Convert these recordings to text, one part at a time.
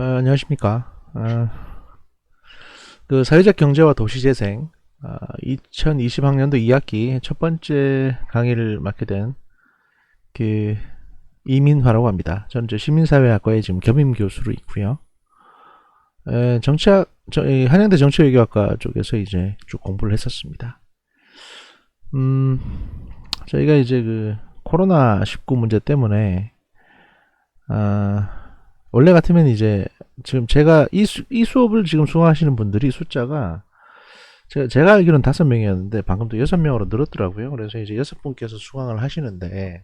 안녕하십니까. 그 사회적 경제와 도시재생 2020학년도 2학기 첫 번째 강의를 맡게 된 그 이민화라고 합니다. 저는 시민사회학과에 지금 겸임 교수로 있고요. 한양대 정치외교학과 쪽에서 이제 쭉 공부를 했었습니다. 저희가 이제 그 코로나19 문제 때문에 원래 같으면 이제 지금 제가 이 수업을 지금 수강하시는 분들이 숫자가 제가 알기로는 5명이었는데 방금 또 6명으로 늘었더라고요. 그래서 이제 6분께서 수강을 하시는데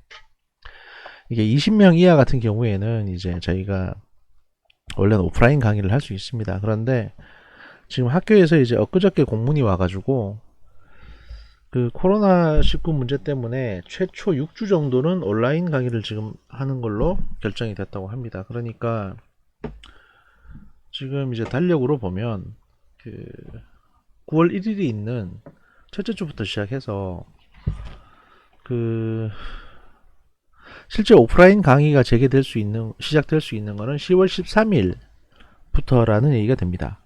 이게 20명 이하 같은 경우에는 이제 저희가 원래는 오프라인 강의를 할 수 있습니다. 그런데 지금 학교에서 이제 엊그저께 공문이 와가지고 그 코로나19 문제 때문에 최초 6주 정도는 온라인 강의를 지금 하는 걸로 결정이 됐다고 합니다. 그러니까 지금 이제 달력으로 보면 그 9월 1일이 있는 첫째 주부터 시작해서 그 실제 오프라인 강의가 시작될 수 있는 거는 10월 13일부터라는 얘기가 됩니다.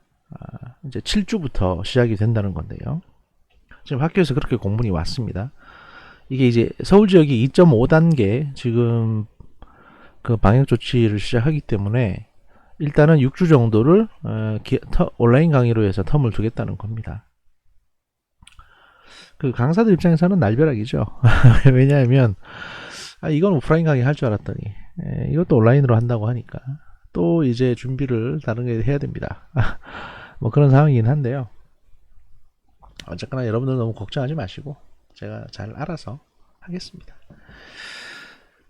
이제 7주부터 시작이 된다는 건데요. 지금 학교에서 그렇게 공문이 왔습니다. 이게 이제 서울 지역이 2.5단계 지금 그 방역 조치를 시작하기 때문에 일단은 6주 정도를 온라인 강의로 해서 텀을 두겠다는 겁니다. 그 강사들 입장에서는 날벼락이죠. 왜냐하면 이건 오프라인 강의 할 줄 알았더니 이것도 온라인으로 한다고 하니까 또 이제 준비를 다른 게 해야 됩니다. 뭐 그런 상황이긴 한데요. 어쨌거나 여러분들 너무 걱정하지 마시고 제가 잘 알아서 하겠습니다.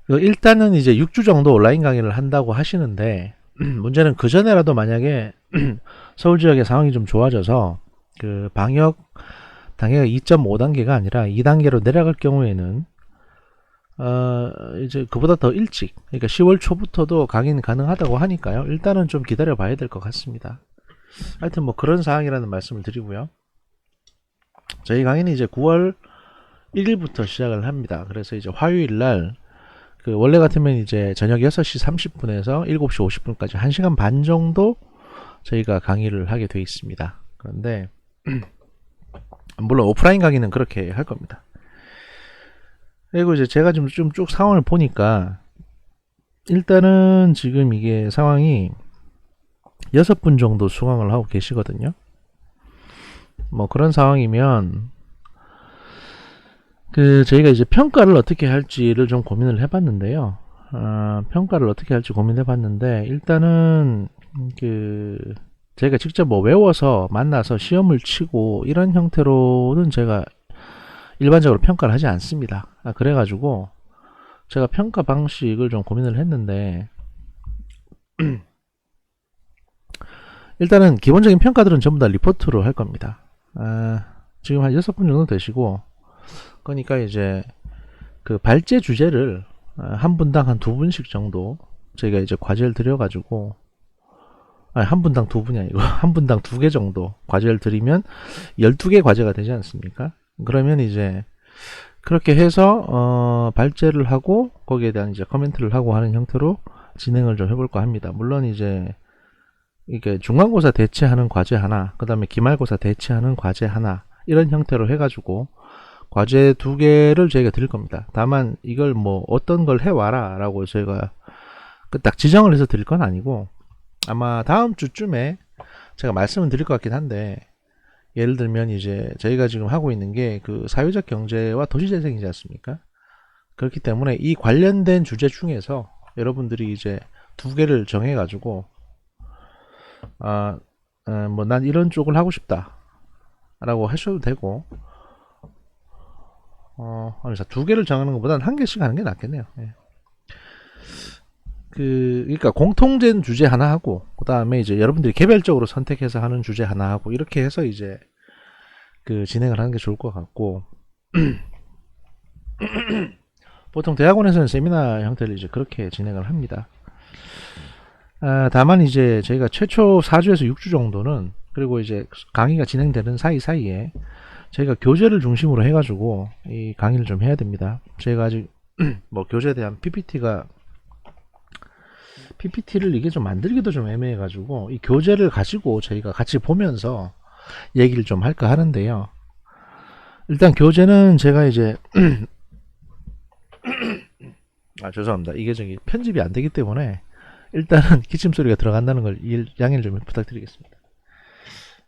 일단은 이제 6주 정도 온라인 강의를 한다고 하시는데 문제는 그 전에라도 만약에 서울 지역의 상황이 좀 좋아져서 그 방역 단계가 2.5단계가 아니라 2단계로 내려갈 경우에는 이제 그보다 더 일찍, 그러니까 10월 초부터도 강의는 가능하다고 하니까요. 일단은 좀 기다려 봐야 될 것 같습니다. 하여튼 뭐 그런 상황이라는 말씀을 드리고요. 저희 강의는 이제 9월 1일부터 시작을 합니다. 그래서 이제 화요일 날 그 원래 같으면 이제 저녁 6시 30분에서 7시 50분까지 1시간 반 정도 저희가 강의를 하게 되어 있습니다. 그런데 물론 오프라인 강의는 그렇게 할 겁니다. 그리고 이제 제가 좀 쭉 상황을 보니까 일단은 지금 이게 상황이 6분 정도 수강을 하고 계시거든요. 뭐 그런 상황이면 그 저희가 이제 평가를 어떻게 할지를 좀 고민을 해봤는데요. 평가를 어떻게 할지 고민해봤는데 일단은 그 저희가 직접 뭐 외워서 만나서 시험을 치고 이런 형태로는 제가 일반적으로 평가를 하지 않습니다. 그래가지고 제가 평가 방식을 좀 고민을 했는데 일단은 기본적인 평가들은 전부 다 리포트로 할 겁니다. 지금 한 6분 정도 되시고 그러니까 이제 그 발제 주제를 한 분당 한 2분씩 정도 저희가 이제 과제를 드려가지고 한 분당 2분이 아니고 한 분당 2개 정도 과제를 드리면 12개 과제가 되지 않습니까? 그러면 이제 그렇게 해서 발제를 하고 거기에 대한 이제 코멘트를 하고 하는 형태로 진행을 좀 해볼까 합니다. 물론 이제 이게 중간고사 대체하는 과제 하나, 그 다음에 기말고사 대체하는 과제 하나 이런 형태로 해가지고 과제 2개를 저희가 드릴 겁니다. 다만 이걸 뭐 어떤 걸 해와라 라고 저희가 딱 지정을 해서 드릴 건 아니고 아마 다음 주쯤에 제가 말씀을 드릴 것 같긴 한데 예를 들면 이제 저희가 지금 하고 있는 게 그 사회적 경제와 도시재생이지 않습니까? 그렇기 때문에 이 관련된 주제 중에서 여러분들이 이제 2개를 정해가지고 뭐 난 이런 쪽을 하고 싶다 라고 하셔도 되고 2개를 정하는 것보다는 1개씩 하는 게 낫겠네요. 예. 그러니까 공통된 주제 하나 하고 그 다음에 이제 여러분들이 개별적으로 선택해서 하는 주제 하나 하고 이렇게 해서 이제 그 진행을 하는 게 좋을 것 같고 보통 대학원에서는 세미나 형태를 이제 그렇게 진행을 합니다. 다만 이제 저희가 최초 4주에서 6주 정도는 그리고 이제 강의가 진행되는 사이사이에 저희가 교재를 중심으로 해가지고 이 강의를 좀 해야 됩니다. 저희가 아직 뭐 교재에 대한 PPT가 PPT를 이게 좀 만들기도 좀 애매해가지고 이 교재를 가지고 저희가 같이 보면서 얘기를 좀 할까 하는데요. 일단 교재는 제가 이제 죄송합니다. 이게 저기 편집이 안 되기 때문에 일단은 기침 소리가 들어간다는 걸 양해를 좀 부탁드리겠습니다.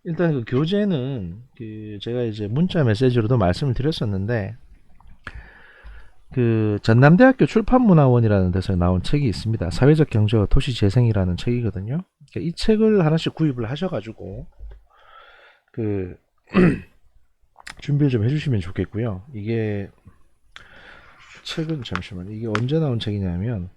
일단 그 교재는 그 제가 이제 문자 메시지로도 말씀을 드렸었는데 그 전남대학교 출판문화원이라는 데서 나온 책이 있습니다. 사회적 경제와 도시재생이라는 책이거든요. 이 책을 하나씩 구입을 하셔가지고 그 준비를 좀 해주시면 좋겠고요. 이게 책은 잠시만 이게 언제 나온 책이냐면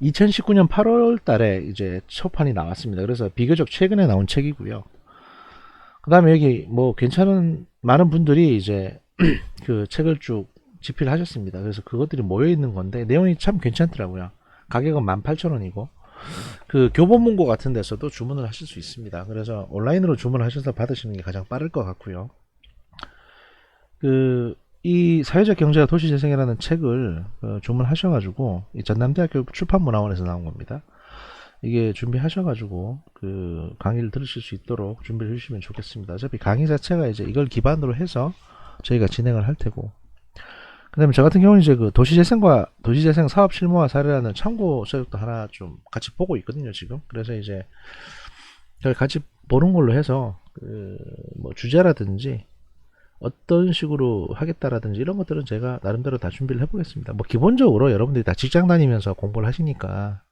2019년 8월 달에 이제 초판이 나왔습니다. 그래서 비교적 최근에 나온 책이고요. 그 다음에 여기 뭐 괜찮은 많은 분들이 이제 그 책을 쭉 집필하셨습니다. 그래서 그것들이 모여 있는 건데 내용이 참 괜찮더라고요. 가격은 18,000원이고 그 교보문고 같은 데서도 주문을 하실 수 있습니다. 그래서 온라인으로 주문하셔서 받으시는 게 가장 빠를 것 같고요. 이 사회적 경제와 도시재생이라는 책을 주문하셔가지고 이 전남대학교 출판문화원에서 나온 겁니다. 이게 준비하셔가지고 그 강의를 들으실 수 있도록 준비를 해주시면 좋겠습니다. 어차피 강의 자체가 이제 이걸 기반으로 해서 저희가 진행을 할 테고, 그 다음에 저 같은 경우는 이제 그 도시재생과 도시재생 사업 실무화 사례라는 참고 서적도 하나 좀 같이 보고 있거든요, 지금. 그래서 이제 저희 같이 보는 걸로 해서 그 뭐 주제라든지 어떤 식으로 하겠다라든지 이런 것들은 제가 나름대로 다 준비를 해보겠습니다. 뭐 기본적으로 여러분들이 다 직장 다니면서 공부를 하시니까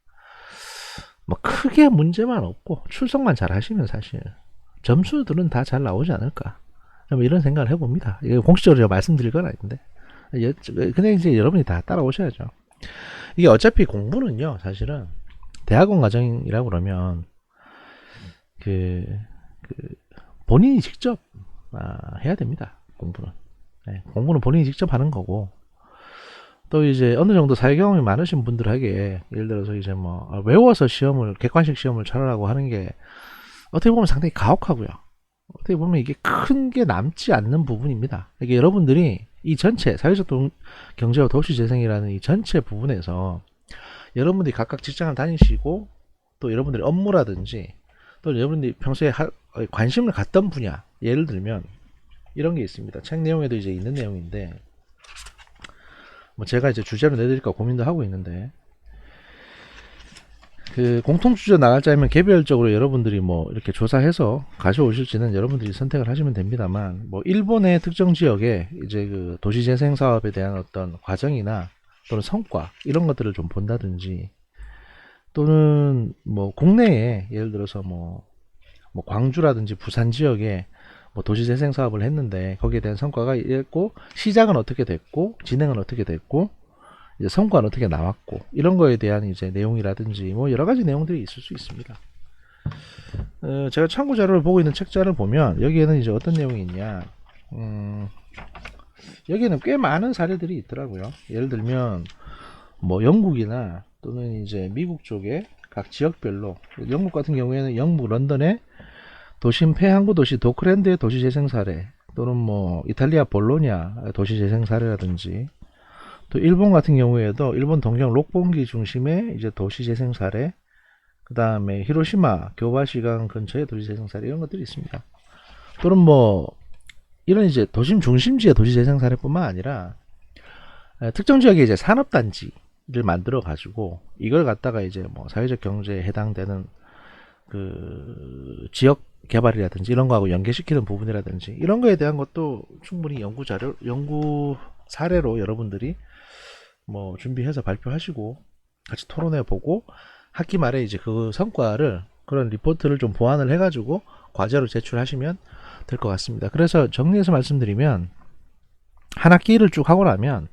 뭐 크게 문제만 없고 출석만 잘 하시면 사실 점수들은 다 잘 나오지 않을까, 뭐 이런 생각을 해봅니다. 이게 공식적으로 제가 말씀드릴 건 아닌데 그냥 이제 여러분이 다 따라오셔야죠. 이게 어차피 공부는요, 사실은 대학원 과정이라고 그러면 본인이 직접 해야 됩니다. 공부는. 네, 공부는 본인이 직접 하는 거고, 또 이제 어느 정도 사회 경험이 많으신 분들에게 예를 들어서 이제 뭐 외워서 시험을 객관식 시험을 쳐라라고 하는 게 어떻게 보면 상당히 가혹하고요. 어떻게 보면 이게 큰 게 남지 않는 부분입니다. 이게 여러분들이 이 전체 사회적 경제와 도시재생이라는 이 전체 부분에서 여러분들이 각각 직장을 다니시고 또 여러분들의 업무라든지 또 여러분들이 평소에 관심을 갖던 분야, 예를 들면 이런 게 있습니다. 책 내용에도 이제 있는 내용인데 뭐 제가 이제 주제로 내드릴까 고민도 하고 있는데, 그 공통 주제 나갈 자면 개별적으로 여러분들이 뭐 이렇게 조사해서 가져오실지는 여러분들이 선택을 하시면 됩니다만, 뭐 일본의 특정 지역에 이제 그 도시재생 사업에 대한 어떤 과정이나 또는 성과 이런 것들을 좀 본다든지, 또는 뭐 국내에 예를 들어서 뭐 광주라든지 부산 지역에 뭐 도시재생 사업을 했는데 거기에 대한 성과가 있고 시작은 어떻게 됐고 진행은 어떻게 됐고 이제 성과는 어떻게 나왔고 이런 거에 대한 이제 내용이라든지 뭐 여러 가지 내용들이 있을 수 있습니다. 제가 참고 자료를 보고 있는 책자를 보면 여기에는 이제 어떤 내용이 있냐, 여기에는 꽤 많은 사례들이 있더라고요. 예를 들면 뭐 영국이나 또는 이제 미국 쪽에 각 지역별로, 영국 같은 경우에는 영국 런던의 도심 폐항구 도시 도크랜드의 도시재생 사례, 또는 뭐 이탈리아 볼로냐 도시재생 사례라든지, 또 일본 같은 경우에도 일본 동경 록본기 중심의 이제 도시재생 사례, 그 다음에 히로시마 교바시강 근처의 도시재생 사례, 이런 것들이 있습니다. 또는 뭐 이런 이제 도심 중심지의 도시재생 사례뿐만 아니라 특정 지역에 이제 산업단지를 만들어 가지고 이걸 갖다가 이제 뭐 사회적 경제에 해당되는 그 지역 개발이라든지 이런 거하고 연계시키는 부분이라든지 이런 거에 대한 것도 충분히 연구 사례로 여러분들이 뭐 준비해서 발표하시고 같이 토론해 보고 학기 말에 이제 그 성과를, 그런 리포트를 좀 보완을 해 가지고 과제로 제출하시면 될 것 같습니다. 그래서 정리해서 말씀드리면 한 학기를 쭉 하고 나면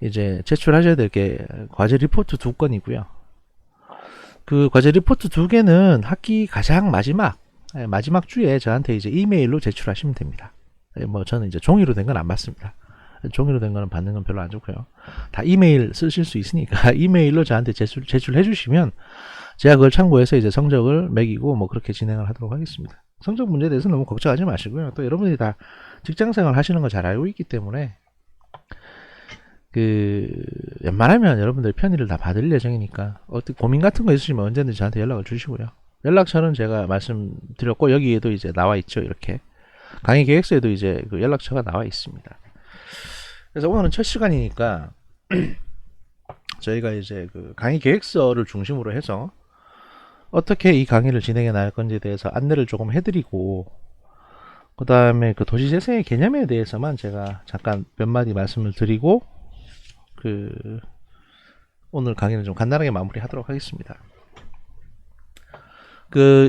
이제 제출하셔야 될 게 과제 리포트 2건이고요. 그 과제 리포트 2개는 학기 가장 마지막 주에 저한테 이제 이메일로 제출하시면 됩니다. 뭐 저는 이제 종이로 된 건 안 받습니다. 종이로 된 거는 받는 건 별로 안 좋고요. 다 이메일 쓰실 수 있으니까 이메일로 저한테 제출해 주시면 제가 그걸 참고해서 이제 성적을 매기고 뭐 그렇게 진행을 하도록 하겠습니다. 성적 문제에 대해서 너무 걱정하지 마시고요. 또 여러분들이 다 직장생활 하시는 거 잘 알고 있기 때문에 웬만하면 여러분들 편의를 다 받을 예정이니까 어떻게 고민 같은 거 있으시면 언제든지 저한테 연락을 주시고요. 연락처는 제가 말씀드렸고 여기에도 이제 나와 있죠. 이렇게 강의 계획서에도 이제 그 연락처가 나와 있습니다. 그래서 오늘은 첫 시간이니까 저희가 이제 그 강의 계획서를 중심으로 해서 어떻게 이 강의를 진행해 나갈 건지에 대해서 안내를 조금 해드리고, 그 다음에 그 도시재생의 개념에 대해서만 제가 잠깐 몇 마디 말씀을 드리고 오늘 강의는 좀 간단하게 마무리하도록 하겠습니다.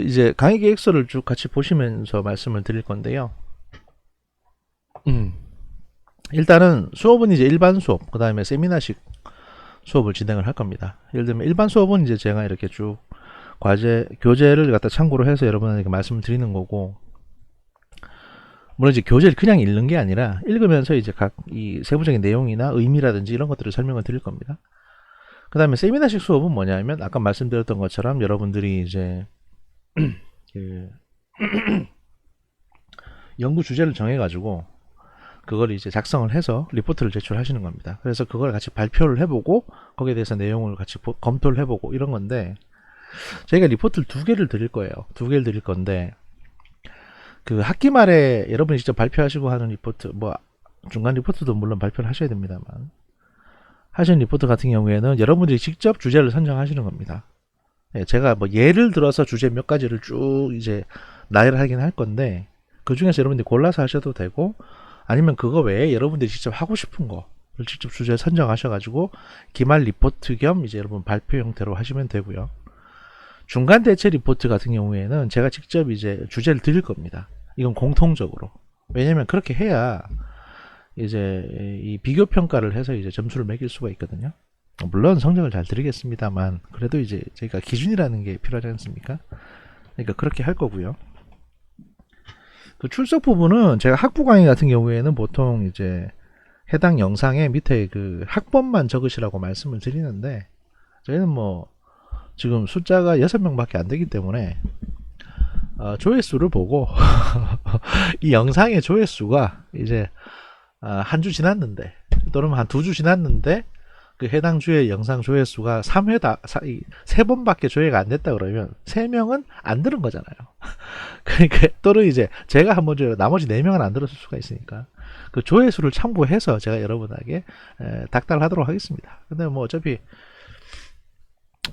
이제 강의 계획서를 쭉 같이 보시면서 말씀을 드릴 건데요. 일단은 수업은 이제 일반 수업, 그 다음에 세미나식 수업을 진행을 할 겁니다. 예를 들면 일반 수업은 이제 제가 이렇게 쭉 교재를 갖다 참고로 해서 여러분에게 말씀을 드리는 거고, 물론 이제 교재를 그냥 읽는 게 아니라 읽으면서 이제 각 이 세부적인 내용이나 의미라든지 이런 것들을 설명을 드릴 겁니다. 그 다음에 세미나식 수업은 뭐냐면 아까 말씀드렸던 것처럼 여러분들이 이제 연구 주제를 정해가지고 그걸 이제 작성을 해서 리포트를 제출하시는 겁니다. 그래서 그걸 같이 발표를 해보고 거기에 대해서 내용을 같이 검토를 해보고 이런 건데, 저희가 리포트를 2개를 드릴 거예요. 2개를 드릴 건데, 학기 말에 여러분이 직접 발표하시고 하는 리포트, 뭐 중간 리포트도 물론 발표를 하셔야 됩니다만, 하시는 리포트 같은 경우에는 여러분들이 직접 주제를 선정하시는 겁니다. 제가 뭐 예를 들어서 주제 몇 가지를 쭉 이제 나열을 하긴 할 건데, 그 중에서 여러분들이 골라서 하셔도 되고, 아니면 그거 외에 여러분들이 직접 하고 싶은 거를 직접 주제 선정하셔가지고 기말 리포트 겸 이제 여러분 발표 형태로 하시면 되고요. 중간 대체 리포트 같은 경우에는 제가 직접 이제 주제를 드릴 겁니다. 이건 공통적으로. 왜냐면 그렇게 해야 이제 이 비교 평가를 해서 이제 점수를 매길 수가 있거든요. 물론 성적을 잘 드리겠습니다만, 그래도 이제 저희가 기준이라는 게 필요하지 않습니까? 그러니까 그렇게 할 거고요. 그 출석 부분은 제가 학부 강의 같은 경우에는 보통 이제 해당 영상에 밑에 그 학번만 적으시라고 말씀을 드리는데, 저희는 뭐 지금 숫자가 6명밖에 안 되기 때문에 조회수를 보고 이 영상의 조회수가 이제 한 주 지났는데 또는 한 2주 지났는데 그 해당 주의 영상 조회수가 3번밖에 조회가 안 됐다 그러면 3명은 안 들은 거잖아요. 그러니까 또는 이제 제가 한번 조회로 나머지 4명은 안 들었을 수가 있으니까 그 조회수를 참고해서 제가 여러분에게 닥달하도록 하겠습니다. 근데 뭐 어차피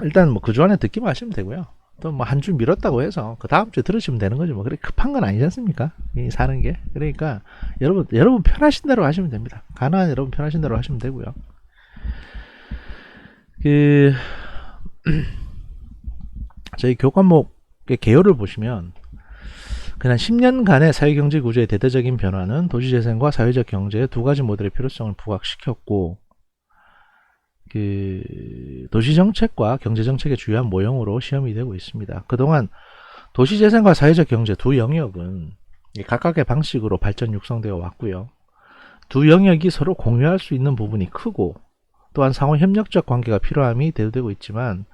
일단 뭐 그 주 안에 듣기만 하시면 되고요. 또 뭐 한 주 미뤘다고 해서 그 다음 주에 들으시면 되는 거지 뭐 그렇게 급한 건 아니지 않습니까? 이 사는 게. 그러니까 여러분 편하신 대로 하시면 됩니다. 가능한 여러분 편하신 대로 하시면 되고요. 저희 교과목의 개요를 보시면 그냥 10년간의 사회경제 구조의 대대적인 변화는 도시재생과 사회적 경제의 2가지 모델의 필요성을 부각시켰고, 도시정책과 경제정책의 주요한 모형으로 시험이 되고 있습니다. 그동안 도시재생과 사회적 경제 두 영역은 각각의 방식으로 발전 육성되어 왔고요. 두 영역이 서로 공유할 수 있는 부분이 크고 또한 상호 협력적 관계가 필요함이 대두되고 있지만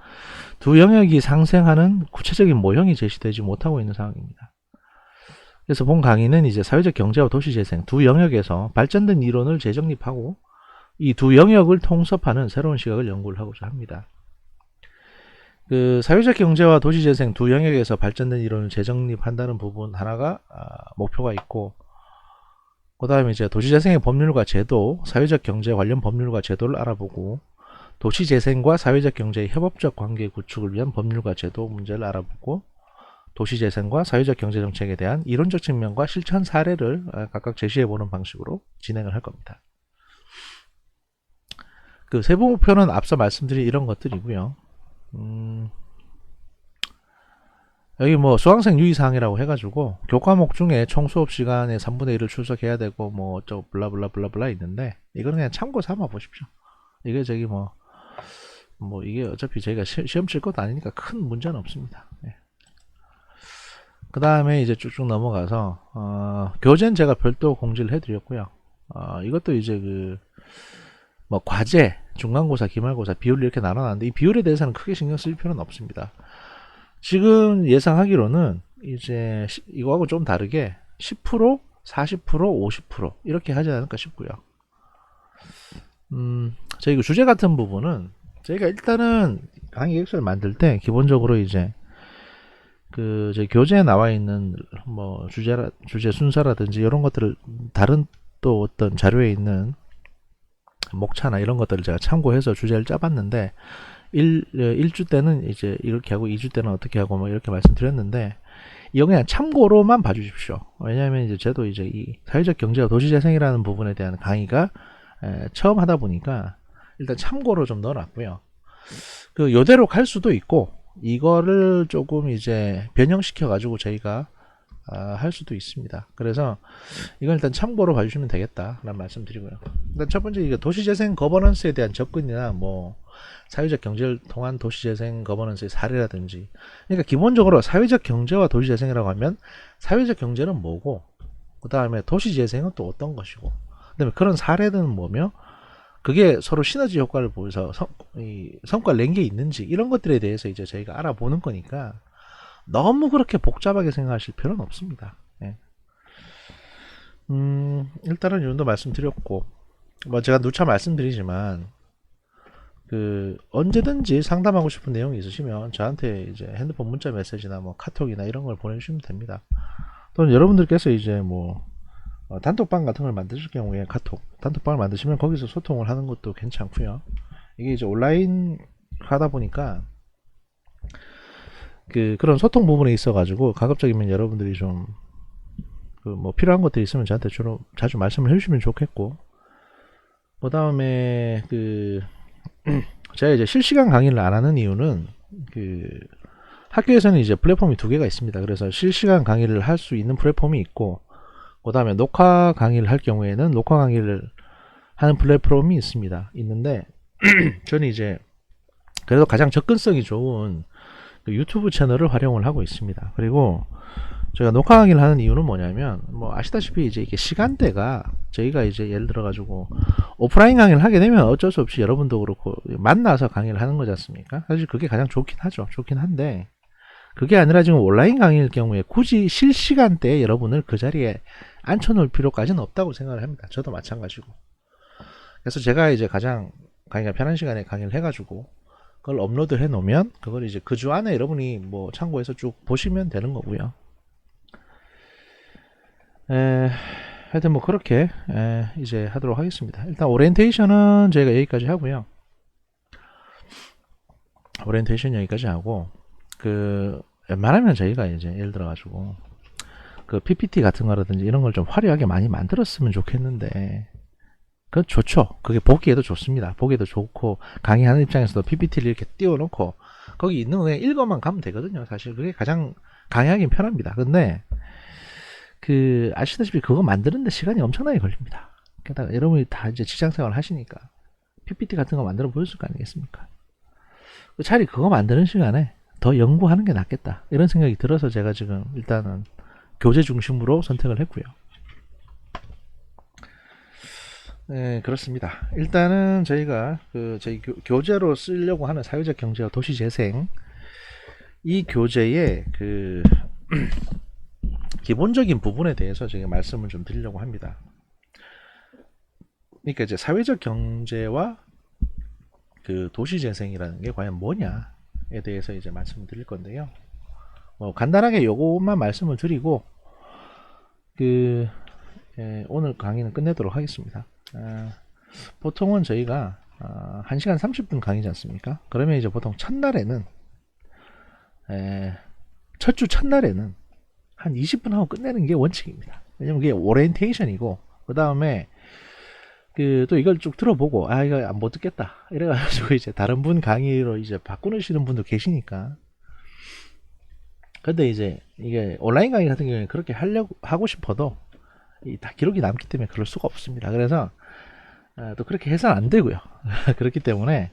두 영역이 상생하는 구체적인 모형이 제시되지 못하고 있는 상황입니다. 그래서 본 강의는 이제 사회적 경제와 도시재생 두 영역에서 발전된 이론을 재정립하고 이 두 영역을 통섭하는 새로운 시각을 연구를 하고자 합니다. 사회적 경제와 도시재생 두 영역에서 발전된 이론을 재정립한다는 부분 하나가 목표가 있고, 그 다음에 이제 도시재생의 법률과 제도, 사회적 경제 관련 법률과 제도를 알아보고, 도시재생과 사회적 경제의 협업적 관계 구축을 위한 법률과 제도 문제를 알아보고, 도시재생과 사회적 경제 정책에 대한 이론적 측면과 실천 사례를 각각 제시해보는 방식으로 진행을 할 겁니다. 세부 목표는 앞서 말씀드린 이런 것들이고요. 여기 뭐 수강생 유의사항이라고 해가지고 교과목 중에 총 수업 시간의 3분의 1을 출석해야 되고 뭐 어쩌고 블라블라블라블라 있는데 이거는 그냥 참고 삼아 보십시오. 이게 저기 뭐 이게 어차피 저희가 시험 칠 것도 아니니까 큰 문제는 없습니다. 네. 그 다음에 이제 쭉쭉 넘어가서 교재는 제가 별도 공지를 해드렸고요. 이것도 이제 뭐 과제, 중간고사, 기말고사 비율을 이렇게 나눠놨는데 이 비율에 대해서는 크게 신경 쓸 필요는 없습니다. 지금 예상하기로는 이제 이거하고 좀 다르게 10%, 40%, 50% 이렇게 하지 않을까 싶고요. 저희 그 주제 같은 부분은 저희가 일단은 강의 계획서를 만들 때 기본적으로 이제 그 저희 교재에 나와 있는 뭐 주제 순서라든지 이런 것들을 다른 또 어떤 자료에 있는 목차나 이런 것들을 제가 참고해서 주제를 짜봤는데 1주 때는 이제 이렇게 하고 2주 때는 어떻게 하고 뭐 이렇게 말씀드렸는데 이거 그냥 참고로만 봐주십시오. 왜냐하면 이제 저도 이제 이 사회적 경제와 도시재생이라는 부분에 대한 강의가 처음 하다 보니까 일단 참고로 좀 넣어놨고요. 그 요대로 갈 수도 있고 이거를 조금 이제 변형시켜 가지고 저희가 할 수도 있습니다. 그래서 이건 일단 참고로 봐주시면 되겠다라는 말씀 드리고요. 일단 첫 번째 이게 도시재생 거버넌스에 대한 접근이나 뭐 사회적 경제를 통한 도시재생 거버넌스의 사례라든지, 그러니까 기본적으로 사회적 경제와 도시재생이라고 하면 사회적 경제는 뭐고 그 다음에 도시재생은 또 어떤 것이고 그 다음에 그런 사례는 뭐며 그게 서로 시너지 효과를 보여서 성과를 낸 게 있는지 이런 것들에 대해서 이제 저희가 알아보는 거니까 너무 그렇게 복잡하게 생각하실 필요는 없습니다. 예. 일단은 이 정도 말씀드렸고, 뭐 제가 누차 말씀드리지만 그 언제든지 상담하고 싶은 내용이 있으시면 저한테 이제 핸드폰 문자 메시지나 뭐 카톡이나 이런 걸 보내주시면 됩니다. 또는 여러분들께서 이제 뭐 단톡방 같은 걸 만드실 경우에 단톡방을 만드시면 거기서 소통을 하는 것도 괜찮고요. 이게 이제 온라인 하다 보니까 그런 소통 부분에 있어 가지고 가급적이면 여러분들이 좀 뭐 필요한 것들이 있으면 저한테 주로 자주 말씀을 해주시면 좋겠고, 그 다음에 제가 이제 실시간 강의를 안 하는 이유는 학교에서는 이제 플랫폼이 두 개가 있습니다. 그래서 실시간 강의를 할 수 있는 플랫폼이 있고, 그 다음에 녹화 강의를 할 경우에는 녹화 강의를 하는 플랫폼이 있는데 저는 이제 그래도 가장 접근성이 좋은 유튜브 채널을 활용을 하고 있습니다. 그리고 제가 녹화 강의를 하는 이유는 뭐냐면, 뭐 아시다시피 이제 이게 시간대가 저희가 이제 예를 들어 가지고 오프라인 강의를 하게 되면 어쩔 수 없이 여러분도 그렇고 만나서 강의를 하는 거지 않습니까? 사실 그게 가장 좋긴 하죠. 좋긴 한데 그게 아니라 지금 온라인 강의일 경우에 굳이 실시간대에 여러분을 그 자리에 앉혀놓을 필요까지는 없다고 생각을 합니다. 저도 마찬가지고. 그래서 제가 이제 가장 강의가 편한 시간에 강의를 해가지고 그걸 업로드 해 놓으면 그걸 이제 그 주 안에 여러분이 뭐 참고해서 쭉 보시면 되는 거고요. 하여튼 뭐 그렇게 이제 하도록 하겠습니다. 일단 오리엔테이션은 저희가 여기까지 하고요. 오리엔테이션 여기까지 하고 웬만하면 저희가 이제 예를 들어 가지고 PPT 같은 거라든지 이런 걸 좀 화려하게 많이 만들었으면 좋겠는데, 그건 좋죠. 그게 보기에도 좋습니다. 보기에도 좋고 강의하는 입장에서도 PPT를 이렇게 띄워놓고 거기 있는 거 그냥 읽어만 가면 되거든요. 사실 그게 가장 강의하기는 편합니다. 근데 아시다시피 그거 만드는데 시간이 엄청나게 걸립니다. 게다가 여러분이 다 이제 직장생활 하시니까 PPT 같은 거 만들어 보였을 거 아니겠습니까? 차라리 그거 만드는 시간에 더 연구하는 게 낫겠다 이런 생각이 들어서 제가 지금 일단은 교재 중심으로 선택을 했고요. 네, 그렇습니다. 일단은 저희가 저희 교재로 쓰려고 하는 사회적 경제와 도시재생, 이 교재의 기본적인 부분에 대해서 제가 말씀을 좀 드리려고 합니다. 그러니까 이제 사회적 경제와 도시재생이라는 게 과연 뭐냐에 대해서 이제 말씀을 드릴 건데요. 뭐 간단하게 요것만 말씀을 드리고 오늘 강의는 끝내도록 하겠습니다. 보통은 저희가 1시간 30분 강의지 않습니까? 그러면 이제 보통 첫날에는 첫 주 첫날에는 한 20분 하고 끝내는 게 원칙입니다. 왜냐면 그게 오리엔테이션이고, 그 다음에 또 이걸 쭉 들어보고 이거 못 듣겠다 이래가지고 이제 다른 분 강의로 이제 바꾸시는 분도 계시니까. 근데 이제 이게 온라인 강의 같은 경우에 그렇게 하고 싶어도 다 기록이 남기 때문에 그럴 수가 없습니다. 그래서 또 그렇게 해서는 안 되고요. 그렇기 때문에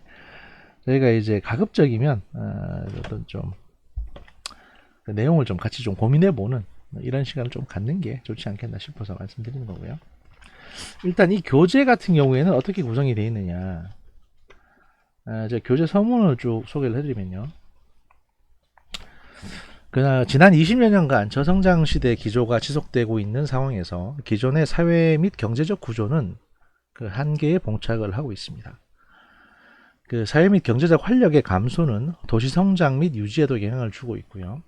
저희가 이제 가급적이면 어떤 좀 내용을 좀 같이 좀 고민해보는 이런 시간을 좀 갖는 게 좋지 않겠나 싶어서 말씀드리는 거고요. 일단 이 교재 같은 경우에는 어떻게 구성이 되어 있느냐, 제가 교재 서문을 쭉 소개를 해드리면요, 지난 20여 년간 저성장 시대 기조가 지속되고 있는 상황에서 기존의 사회 및 경제적 구조는 그 한계에 봉착을 하고 있습니다. 그 사회 및 경제적 활력의 감소는 도시 성장 및 유지에도 영향을 주고 있고요.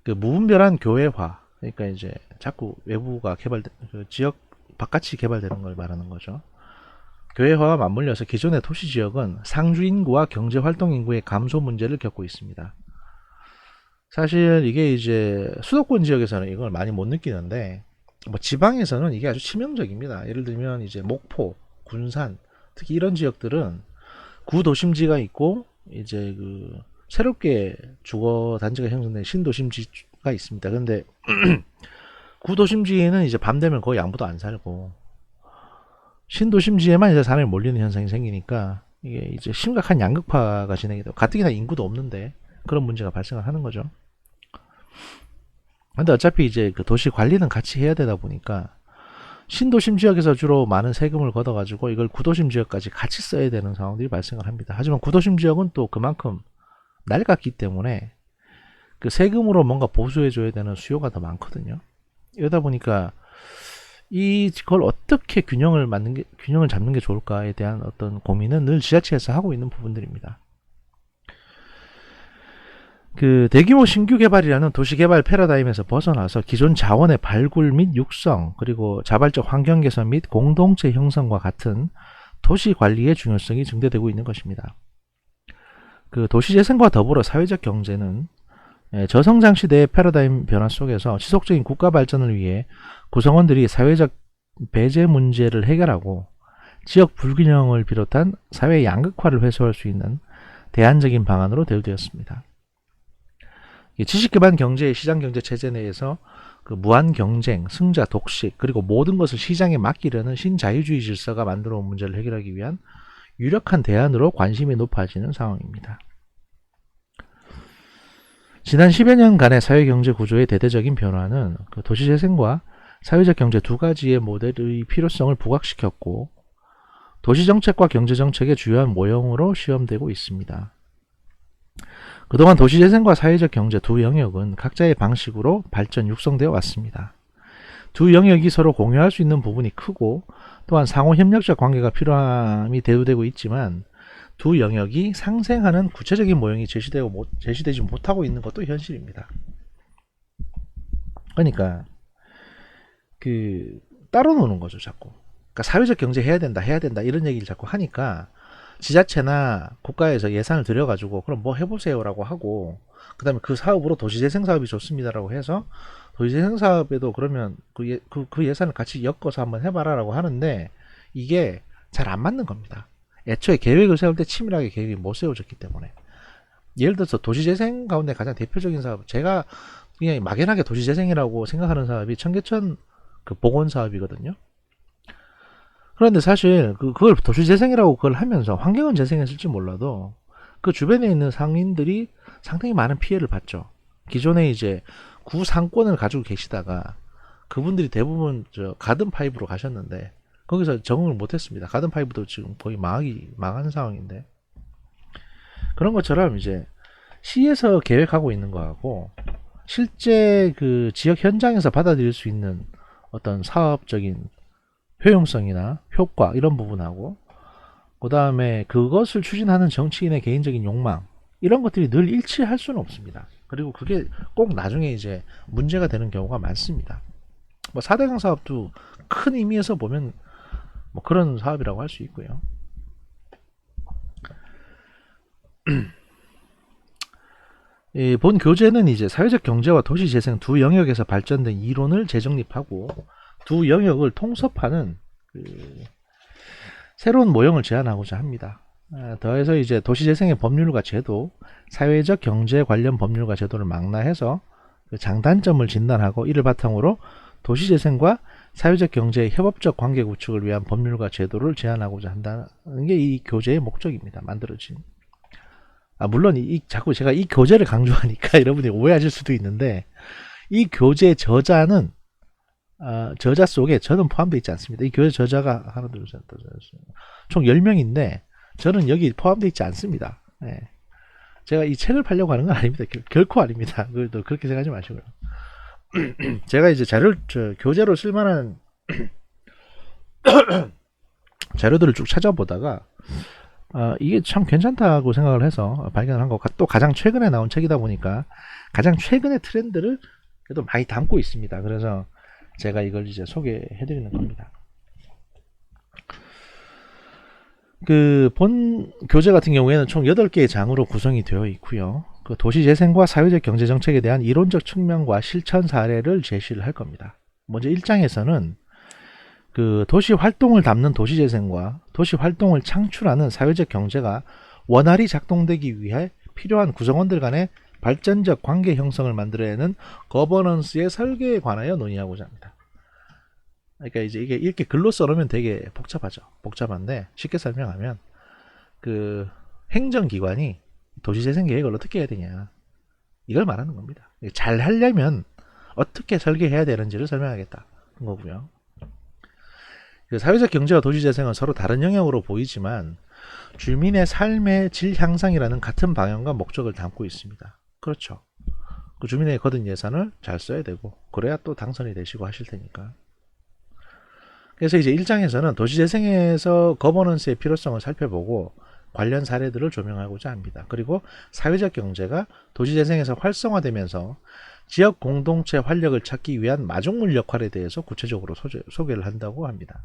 그 무분별한 교외화, 그러니까 이제 자꾸 외부가 그 지역 바깥이 개발되는 걸 말하는 거죠. 교외화와 맞물려서 기존의 도시 지역은 상주 인구와 경제 활동 인구의 감소 문제를 겪고 있습니다. 사실 이게 이제 수도권 지역에서는 이걸 많이 못 느끼는데 뭐 지방에서는 이게 아주 치명적입니다. 예를 들면 이제 목포, 군산, 특히 이런 지역들은 구도심지가 있고 이제 그 새롭게 주거 단지가 형성된 신도심지가 있습니다. 근데 구도심지에는 이제 밤 되면 거의 아무도 안 살고 신도심지에만 이제 사람이 몰리는 현상이 생기니까 이게 이제 심각한 양극화가 진행이 되고 가뜩이나 인구도 없는데 그런 문제가 발생을 하는 거죠. 근데 어차피 이제 그 도시 관리는 같이 해야 되다 보니까 신도심 지역에서 주로 많은 세금을 걷어가지고 이걸 구도심 지역까지 같이 써야 되는 상황들이 발생을 합니다. 하지만 구도심 지역은 또 그만큼 낡았기 때문에 그 세금으로 뭔가 보수해줘야 되는 수요가 더 많거든요. 이러다 보니까 이걸 어떻게 균형을 잡는 게 좋을까에 대한 어떤 고민은 늘 지자체에서 하고 있는 부분들입니다. 그 대규모 신규 개발이라는 도시개발 패러다임에서 벗어나서 기존 자원의 발굴 및 육성, 그리고 자발적 환경 개선 및 공동체 형성과 같은 도시 관리의 중요성이 증대되고 있는 것입니다. 그 도시재생과 더불어 사회적 경제는 저성장 시대의 패러다임 변화 속에서 지속적인 국가 발전을 위해 구성원들이 사회적 배제 문제를 해결하고 지역 불균형을 비롯한 사회 양극화를 해소할 수 있는 대안적인 방안으로 대두되었습니다. 지식 기반 경제의 시장 경제 체제 내에서 그 무한 경쟁, 승자, 독식, 그리고 모든 것을 시장에 맡기려는 신자유주의 질서가 만들어 온 문제를 해결하기 위한 유력한 대안으로 관심이 높아지는 상황입니다. 지난 10여 년간의 사회경제 구조의 대대적인 변화는 그 도시재생과 사회적 경제 두 가지의 모델의 필요성을 부각시켰고 도시정책과 경제정책의 주요한 모형으로 시험되고 있습니다. 그동안 도시재생과 사회적 경제 두 영역은 각자의 방식으로 발전 육성되어 왔습니다. 두 영역이 서로 공유할 수 있는 부분이 크고 또한 상호 협력적 관계가 필요함이 대두되고 있지만 두 영역이 상생하는 구체적인 모형이 제시되지 못하고 있는 것도 현실입니다. 그러니까 그 따로 노는 거죠, 자꾸. 그러니까 사회적 경제 해야 된다 이런 얘기를 자꾸 하니까 지자체나 국가에서 예산을 들여가지고 그럼 뭐 해보세요라고 하고 그 다음에 그 사업으로 도시재생 사업이 좋습니다라고 해서 도시재생 사업에도 그러면 그 예산을 같이 엮어서 한번 해봐라라고 하는데 이게 잘 안 맞는 겁니다. 애초에 계획을 세울 때 치밀하게 계획이 못 세워졌기 때문에. 예를 들어서 도시재생 가운데 가장 대표적인 사업, 제가 그냥 막연하게 도시재생이라고 생각하는 사업이 청계천 그 복원사업이거든요. 그런데 사실 그걸 도시재생이라고 그걸 하면서 환경은 재생했을지 몰라도 그 주변에 있는 상인들이 상당히 많은 피해를 봤죠. 기존에 이제 구상권을 가지고 계시다가 그분들이 대부분 저 가든 파이브로 가셨는데 거기서 적응을 못했습니다. 가든 파이브도 지금 거의 망한 상황인데 그런 것처럼 이제 시에서 계획하고 있는 거하고 실제 그 지역 현장에서 받아들일 수 있는 어떤 사업적인 효용성이나 효과 이런 부분하고 그 다음에 그것을 추진하는 정치인의 개인적인 욕망 이런 것들이 늘 일치할 수는 없습니다. 그리고 그게 꼭 나중에 이제 문제가 되는 경우가 많습니다. 뭐 4대강 사업도 큰 의미에서 보면 뭐 그런 사업이라고 할 수 있고요. 본 교재는 이제 사회적 경제와 도시재생 두 영역에서 발전된 이론을 재정립하고 두 영역을 통섭하는 새로운 모형을 제안하고자 합니다. 더해서 이제 도시재생의 법률과 제도, 사회적 경제 관련 법률과 제도를 망라해서 장단점을 진단하고 이를 바탕으로 도시재생과 사회적 경제의 협업적 관계 구축을 위한 법률과 제도를 제안하고자 한다는 게 이 교재의 목적입니다. 만들어진. 물론 자꾸 제가 이 교재를 강조하니까 여러분이 오해하실 수도 있는데 이 교재 저자는 저자 속에 저는 포함되어 있지 않습니다. 이 교재 저자가 하나 둘셋 총 10명인데 저는 여기 포함되어 있지 않습니다. 네. 제가 이 책을 팔려고 하는 건 아닙니다. 결코 아닙니다. 그렇게 생각하지 마시고요. 제가 이제 교재로 쓸만한 자료들을 쭉 찾아보다가 이게 참 괜찮다고 생각을 해서 발견을 한 거. 또 가장 최근에 나온 책이다 보니까 가장 최근의 트렌드를 그래도 많이 담고 있습니다. 그래서 제가 이걸 이제 소개해 드리는 겁니다. 그 본 교재 같은 경우에는 총 8개의 장으로 구성이 되어 있고요. 그 도시재생과 사회적 경제정책에 대한 이론적 측면과 실천 사례를 제시를 할 겁니다. 먼저 1장에서는 그 도시 활동을 담는 도시재생과 도시 활동을 창출하는 사회적 경제가 원활히 작동되기 위해 필요한 구성원들 간의 발전적 관계 형성을 만들어내는 거버넌스의 설계에 관하여 논의하고자 합니다. 그러니까 이제 이게 이렇게 글로 써놓으면 되게 복잡하죠. 복잡한데 쉽게 설명하면 그 행정기관이 도시재생 계획을 어떻게 해야 되냐 이걸 말하는 겁니다. 잘 하려면 어떻게 설계해야 되는지를 설명하겠다 그 거고요. 그 사회적 경제와 도시재생은 서로 다른 영역으로 보이지만 주민의 삶의 질 향상이라는 같은 방향과 목적을 담고 있습니다. 그렇죠. 그 주민의 거둔 예산을 잘 써야 되고 그래야 또 당선이 되시고 하실 테니까. 그래서 이제 1장에서는 도시재생에서 거버넌스의 필요성을 살펴보고 관련 사례들을 조명하고자 합니다. 그리고 사회적 경제가 도시재생에서 활성화되면서 지역 공동체 활력을 찾기 위한 마중물 역할에 대해서 구체적으로 소개를 한다고 합니다.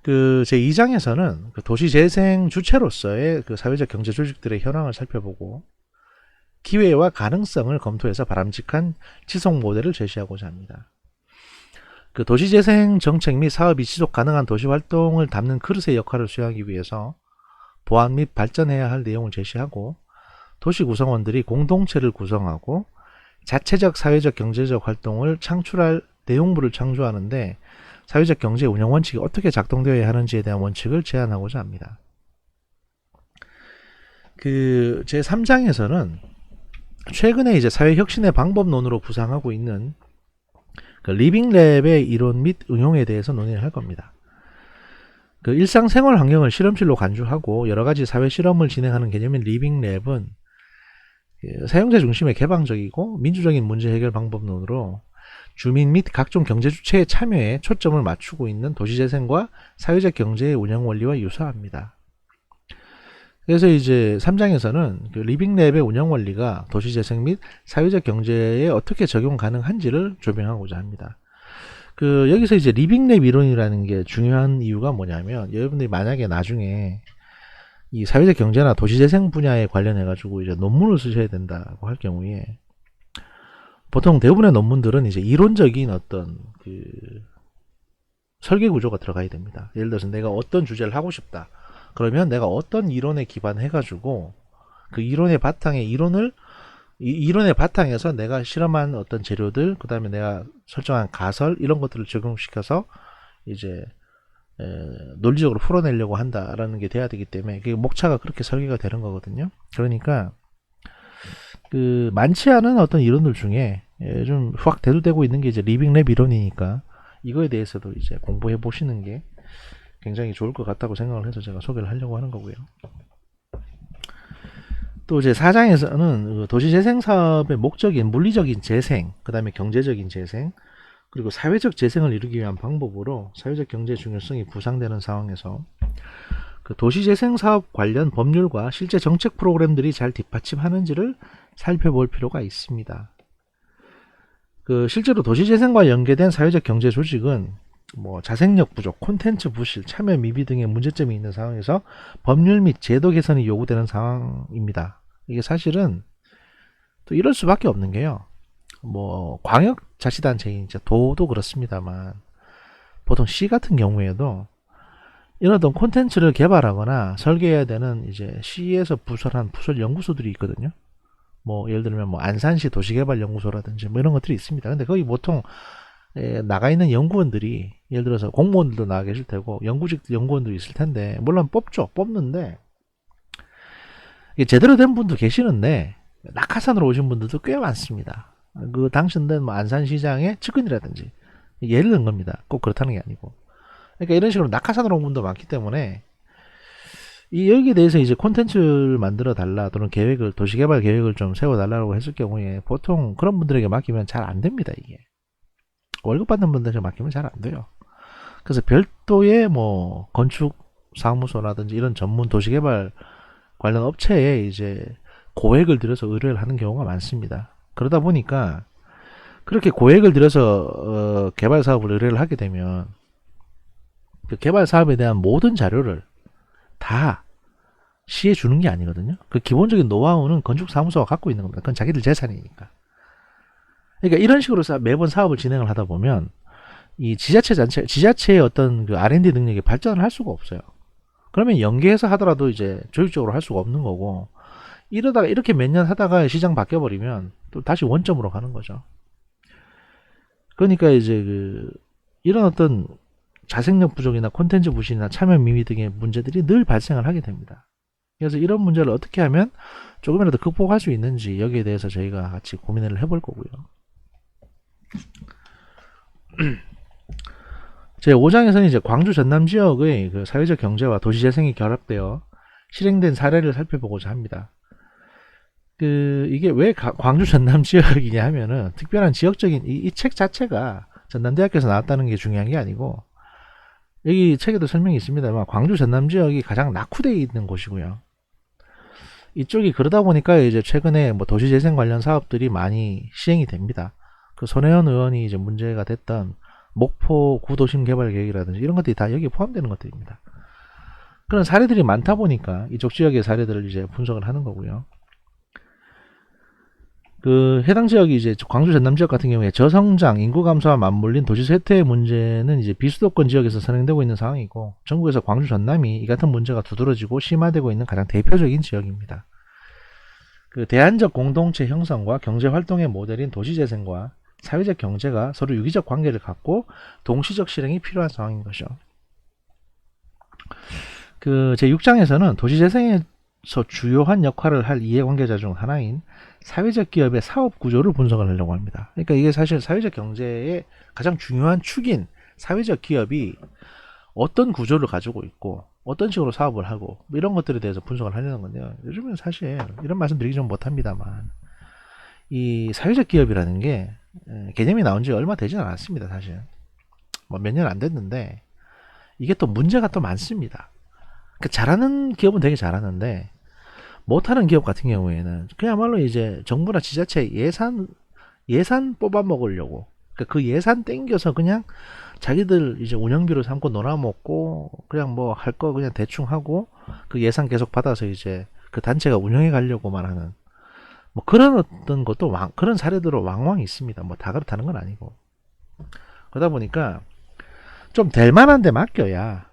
그 제2장에서는 그 도시재생 주체로서의 그 사회적 경제 조직들의 현황을 살펴보고 기회와 가능성을 검토해서 바람직한 지속 모델을 제시하고자 합니다. 그 도시재생 정책 및 사업이 지속 가능한 도시 활동을 담는 그릇의 역할을 수행하기 위해서 보완 및 발전해야 할 내용을 제시하고 도시 구성원들이 공동체를 구성하고 자체적 사회적 경제적 활동을 창출할 내용물을 창조하는데 사회적 경제 운영 원칙이 어떻게 작동되어야 하는지에 대한 원칙을 제안하고자 합니다. 그 제3장에서는 최근에 이제 사회혁신의 방법론으로 부상하고 있는 그 리빙랩의 이론 및 응용에 대해서 논의를 할 겁니다. 그 일상생활 환경을 실험실로 간주하고 여러가지 사회 실험을 진행하는 개념인 리빙랩은 사용자 중심의 개방적이고 민주적인 문제 해결 방법론으로 주민 및 각종 경제주체의 참여에 초점을 맞추고 있는 도시재생과 사회적 경제의 운영 원리와 유사합니다. 그래서 이제 3장에서는 그 리빙랩의 운영 원리가 도시재생 및 사회적 경제에 어떻게 적용 가능한지를 조명하고자 합니다. 그 여기서 이제 리빙랩 이론이라는 게 중요한 이유가 뭐냐면 여러분들이 만약에 나중에 이 사회적 경제나 도시재생 분야에 관련해 가지고 이제 논문을 쓰셔야 된다고 할 경우에 보통 대부분의 논문들은 이제 이론적인 어떤 그 설계 구조가 들어가야 됩니다. 예를 들어서 내가 어떤 주제를 하고 싶다. 그러면 내가 어떤 이론에 기반해 가지고 그 이론의 바탕에 이론의 바탕에서 내가 실험한 어떤 재료들, 그 다음에 내가 설정한 가설 이런 것들을 적용시켜서 이제 논리적으로 풀어내려고 한다라는 게 돼야 되기 때문에 그 목차가 그렇게 설계가 되는 거거든요. 그러니까 그 많지 않은 어떤 이론들 중에 좀 확 대두되고 있는 게 이제 리빙랩 이론이니까 이거에 대해서도 이제 공부해 보시는 게 굉장히 좋을 것 같다고 생각을 해서 제가 소개를 하려고 하는 거고요. 또 이제 4장에서는 도시재생 사업의 목적인 물리적인 재생, 그 다음에 경제적인 재생, 그리고 사회적 재생을 이루기 위한 방법으로 사회적 경제의 중요성이 부상되는 상황에서 그 도시재생 사업 관련 법률과 실제 정책 프로그램들이 잘 뒷받침하는지를 살펴볼 필요가 있습니다. 그 실제로 도시재생과 연계된 사회적 경제 조직은 뭐 자생력 부족, 콘텐츠 부실, 참여 미비 등의 문제점이 있는 상황에서 법률 및 제도 개선이 요구되는 상황입니다. 이게 사실은 또 이럴 수밖에 없는 게요. 뭐 광역자치단체인 이제 도도 그렇습니다만 보통 시 같은 경우에도 이런 어떤 콘텐츠를 개발하거나 설계해야 되는 이제 시에서 부설한 부설 연구소들이 있거든요. 뭐 예를 들면 뭐 안산시 도시개발연구소라든지 뭐 이런 것들이 있습니다. 근데 거기 보통 나가 있는 연구원들이 예를 들어서 공무원들도 나가 계실 테고 연구직 연구원도 있을 텐데 물론 뽑는데 제대로 된 분도 계시는데 낙하산으로 오신 분들도 꽤 많습니다. 그 당선된 뭐 안산시장의 측근이라든지 예를 든 겁니다. 꼭 그렇다는 게 아니고 그러니까 이런 식으로 낙하산으로 온 분도 많기 때문에 여기에 대해서 이제 콘텐츠를 만들어 달라 또는 계획을 도시개발 계획을 좀 세워 달라고 했을 경우에 보통 그런 분들에게 맡기면 잘 안 됩니다. 이게 월급 받는 분들에게 맡기면 잘 안 돼요. 그래서 별도의 뭐 건축 사무소라든지 이런 전문 도시개발 관련 업체에 이제 고액을 들여서 의뢰를 하는 경우가 많습니다. 그러다 보니까 그렇게 고액을 들여서 개발 사업을 의뢰를 하게 되면 그 개발 사업에 대한 모든 자료를 다 시에 주는 게 아니거든요. 그 기본적인 노하우는 건축 사무소가 갖고 있는 겁니다. 그건 자기들 재산이니까. 그러니까 이런 식으로 매번 사업을 진행을 하다 보면 이 지자체의 어떤 그 R&D 능력이 발전을 할 수가 없어요. 그러면 연계해서 하더라도 이제 조직적으로 할 수가 없는 거고, 이러다가 이렇게 몇 년 하다가 시장 바뀌어 버리면 또 다시 원점으로 가는 거죠. 그러니까 이제 이런 어떤 자생력 부족이나 콘텐츠 부실이나 참여 미미 등의 문제들이 늘 발생을 하게 됩니다. 그래서 이런 문제를 어떻게 하면 조금이라도 극복할 수 있는지 여기에 대해서 저희가 같이 고민을 해볼 거고요. 제 5장에서는 이제 광주 전남 지역의 그 사회적 경제와 도시재생이 결합되어 실행된 사례를 살펴보고자 합니다. 이게 왜 광주 전남 지역이냐 하면은 특별한 지역적인 이 책 자체가 전남대학교에서 나왔다는 게 중요한 게 아니고, 여기 책에도 설명이 있습니다만 광주 전남 지역이 가장 낙후되어 있는 곳이고요. 이쪽이 그러다 보니까 이제 최근에 뭐 도시재생 관련 사업들이 많이 시행이 됩니다. 그 손혜원 의원이 이제 문제가 됐던 목포 구도심 개발 계획이라든지 이런 것들이 다 여기에 포함되는 것들입니다. 그런 사례들이 많다 보니까 이쪽 지역의 사례들을 이제 분석을 하는 거고요. 해당 지역이 이제 광주 전남 지역 같은 경우에 저성장, 인구 감소와 맞물린 도시 쇠퇴의 문제는 이제 비수도권 지역에서 선행되고 있는 상황이고, 전국에서 광주 전남이 이 같은 문제가 두드러지고 심화되고 있는 가장 대표적인 지역입니다. 대안적 공동체 형성과 경제 활동의 모델인 도시재생과 사회적 경제가 서로 유기적 관계를 갖고 동시적 실행이 필요한 상황인 것이죠. 제 6장에서는 도시재생에서 주요한 역할을 할 이해관계자 중 하나인 사회적 기업의 사업 구조를 분석을 하려고 합니다. 그러니까 이게 사실 사회적 경제의 가장 중요한 축인 사회적 기업이 어떤 구조를 가지고 있고 어떤 식으로 사업을 하고 이런 것들에 대해서 분석을 하려는 건데요. 요즘은 사실 이런 말씀 드리기 좀 못합니다만 이 사회적 기업이라는 게 개념이 나온 지 얼마 되진 않았습니다. 사실 뭐 몇 년 안 됐는데 이게 또 문제가 또 많습니다. 잘하는 기업은 되게 잘하는데 못하는 기업 같은 경우에는 그야말로 이제 정부나 지자체 예산 뽑아 먹으려고 그 예산 땡겨서 그냥 자기들 이제 운영비로 삼고 놀아먹고 그냥 뭐 할 거 그냥 대충 하고 그 예산 계속 받아서 이제 그 단체가 운영해 가려고만 하는 뭐 그런 어떤 것도 그런 사례들은 왕왕 있습니다. 뭐 다 그렇다는 건 아니고, 그러다 보니까 좀 될 만한 데 맡겨야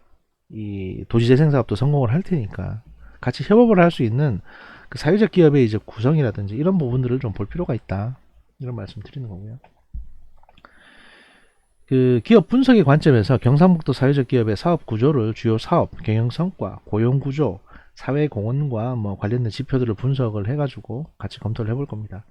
이 도시재생 사업도 성공을 할 테니까 같이 협업을 할 수 있는 그 사회적 기업의 이제 구성이라든지 이런 부분들을 좀 볼 필요가 있다, 이런 말씀 드리는 거고요. 기업 분석의 관점에서 경상북도 사회적 기업의 사업 구조를 주요 사업, 경영 성과, 고용 구조, 사회 공헌과 뭐 관련된 지표들을 분석을 해가지고 같이 검토를 해볼 겁니다.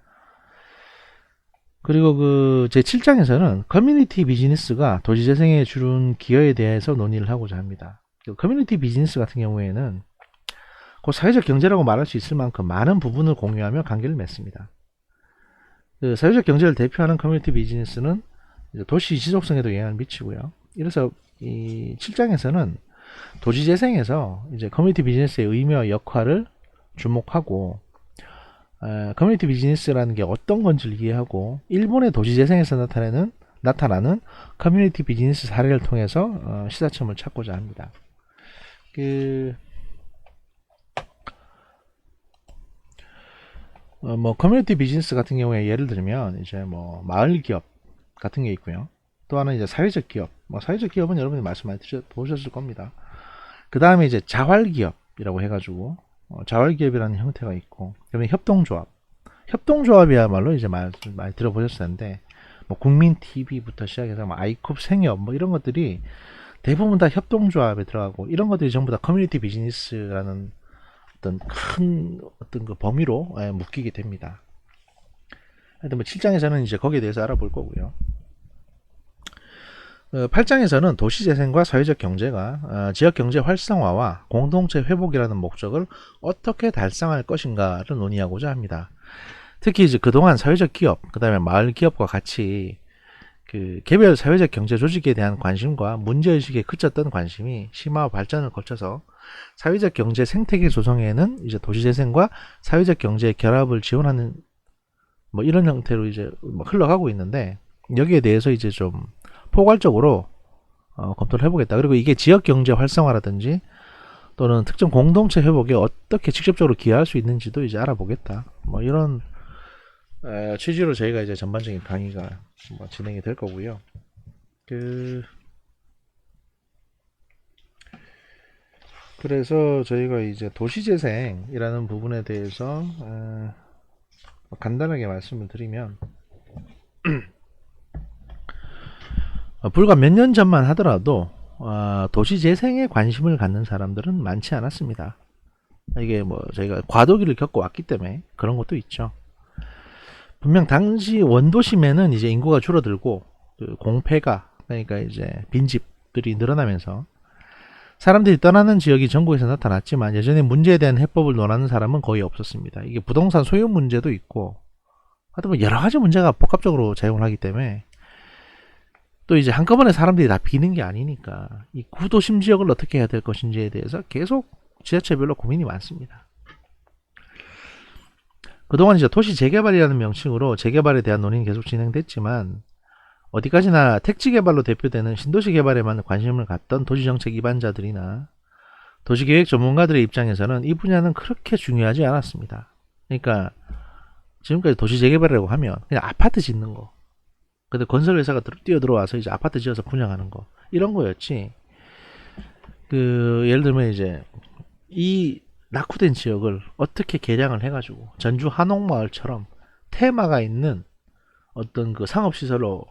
그리고 제 7장에서는 커뮤니티 비즈니스가 도시재생에 주는 기여에 대해서 논의를 하고자 합니다. 커뮤니티 비즈니스 같은 경우에는 그 사회적 경제라고 말할 수 있을 만큼 많은 부분을 공유하며 관계를 맺습니다. 사회적 경제를 대표하는 커뮤니티 비즈니스는 도시 지속성에도 영향을 미치고요. 이래서 이 7장에서는 도시재생에서 이제 커뮤니티 비즈니스의 의미와 역할을 주목하고, 커뮤니티 비즈니스라는 게 어떤 건지를 이해하고 일본의 도시재생에서 나타나는 커뮤니티 비즈니스 사례를 통해서 시사점을 찾고자 합니다. 커뮤니티 비즈니스 같은 경우에 예를 들면 이제 뭐 마을 기업 같은 게 있고요. 또 하나 이제 사회적 기업. 사회적 기업은 여러분이 말씀 많이 보셨을 겁니다. 그 다음에 이제 자활기업이라고 해가지고 자활기업이라는 형태가 있고, 그다음에 협동조합. 협동조합이야말로 이제 많이 들어보셨을 텐데 뭐 국민TV부터 시작해서 뭐 아이콥 생협 뭐 이런 것들이 대부분 다 협동조합에 들어가고, 이런 것들이 전부 다 커뮤니티 비즈니스라는 어떤 큰 그 범위로 묶이게 됩니다. 하여튼 뭐 7장에서는 이제 거기에 대해서 알아볼 거고요. 8장에서는 도시재생과 사회적 경제가 지역경제 활성화와 공동체 회복이라는 목적을 어떻게 달성할 것인가를 논의하고자 합니다. 특히 이제 그동안 사회적 기업, 그 다음에 마을 기업과 같이 그 개별 사회적 경제 조직에 대한 관심과 문제의식에 그쳤던 관심이 심화와 발전을 거쳐서 사회적 경제 생태계 조성에는 이제 도시재생과 사회적 경제의 결합을 지원하는 뭐 이런 형태로 이제 뭐 흘러가고 있는데, 여기에 대해서 이제 좀 포괄적으로 검토를 해보겠다. 그리고 이게 지역 경제 활성화라든지 또는 특정 공동체 회복에 어떻게 직접적으로 기여할 수 있는지도 이제 알아보겠다. 뭐 이런 취지로 저희가 이제 전반적인 강의가 뭐 진행이 될 거고요. 그래서 저희가 이제 도시재생이라는 부분에 대해서 간단하게 말씀을 드리면, 불과 몇 년 전만 하더라도 도시재생에 관심을 갖는 사람들은 많지 않았습니다. 이게 뭐 저희가 과도기를 겪어왔기 때문에 그런 것도 있죠. 분명 당시 원도심에는 이제 인구가 줄어들고 그 공폐가, 그러니까 이제 빈집들이 늘어나면서 사람들이 떠나는 지역이 전국에서 나타났지만 예전에 문제에 대한 해법을 논하는 사람은 거의 없었습니다. 이게 부동산 소유 문제도 있고 하여튼 뭐 여러 가지 문제가 복합적으로 작용을 하기 때문에, 또 이제 한꺼번에 사람들이 다 비는 게 아니니까 이 구도심 지역을 어떻게 해야 될 것인지에 대해서 계속 지자체별로 고민이 많습니다. 그동안 이제 도시 재개발이라는 명칭으로 재개발에 대한 논의는 계속 진행됐지만, 어디까지나 택지 개발로 대표되는 신도시 개발에만 관심을 갖던 도시정책 입안자들이나 도시계획 전문가들의 입장에서는 이 분야는 그렇게 중요하지 않았습니다. 그러니까 지금까지 도시 재개발이라고 하면 그냥 아파트 짓는 거, 근데 건설회사가 뛰어들어와서 이제 아파트 지어서 분양하는 거, 이런 거였지. 예를 들면 이제 이 낙후된 지역을 어떻게 개량을 해가지고 전주 한옥마을처럼 테마가 있는 어떤 그 상업시설로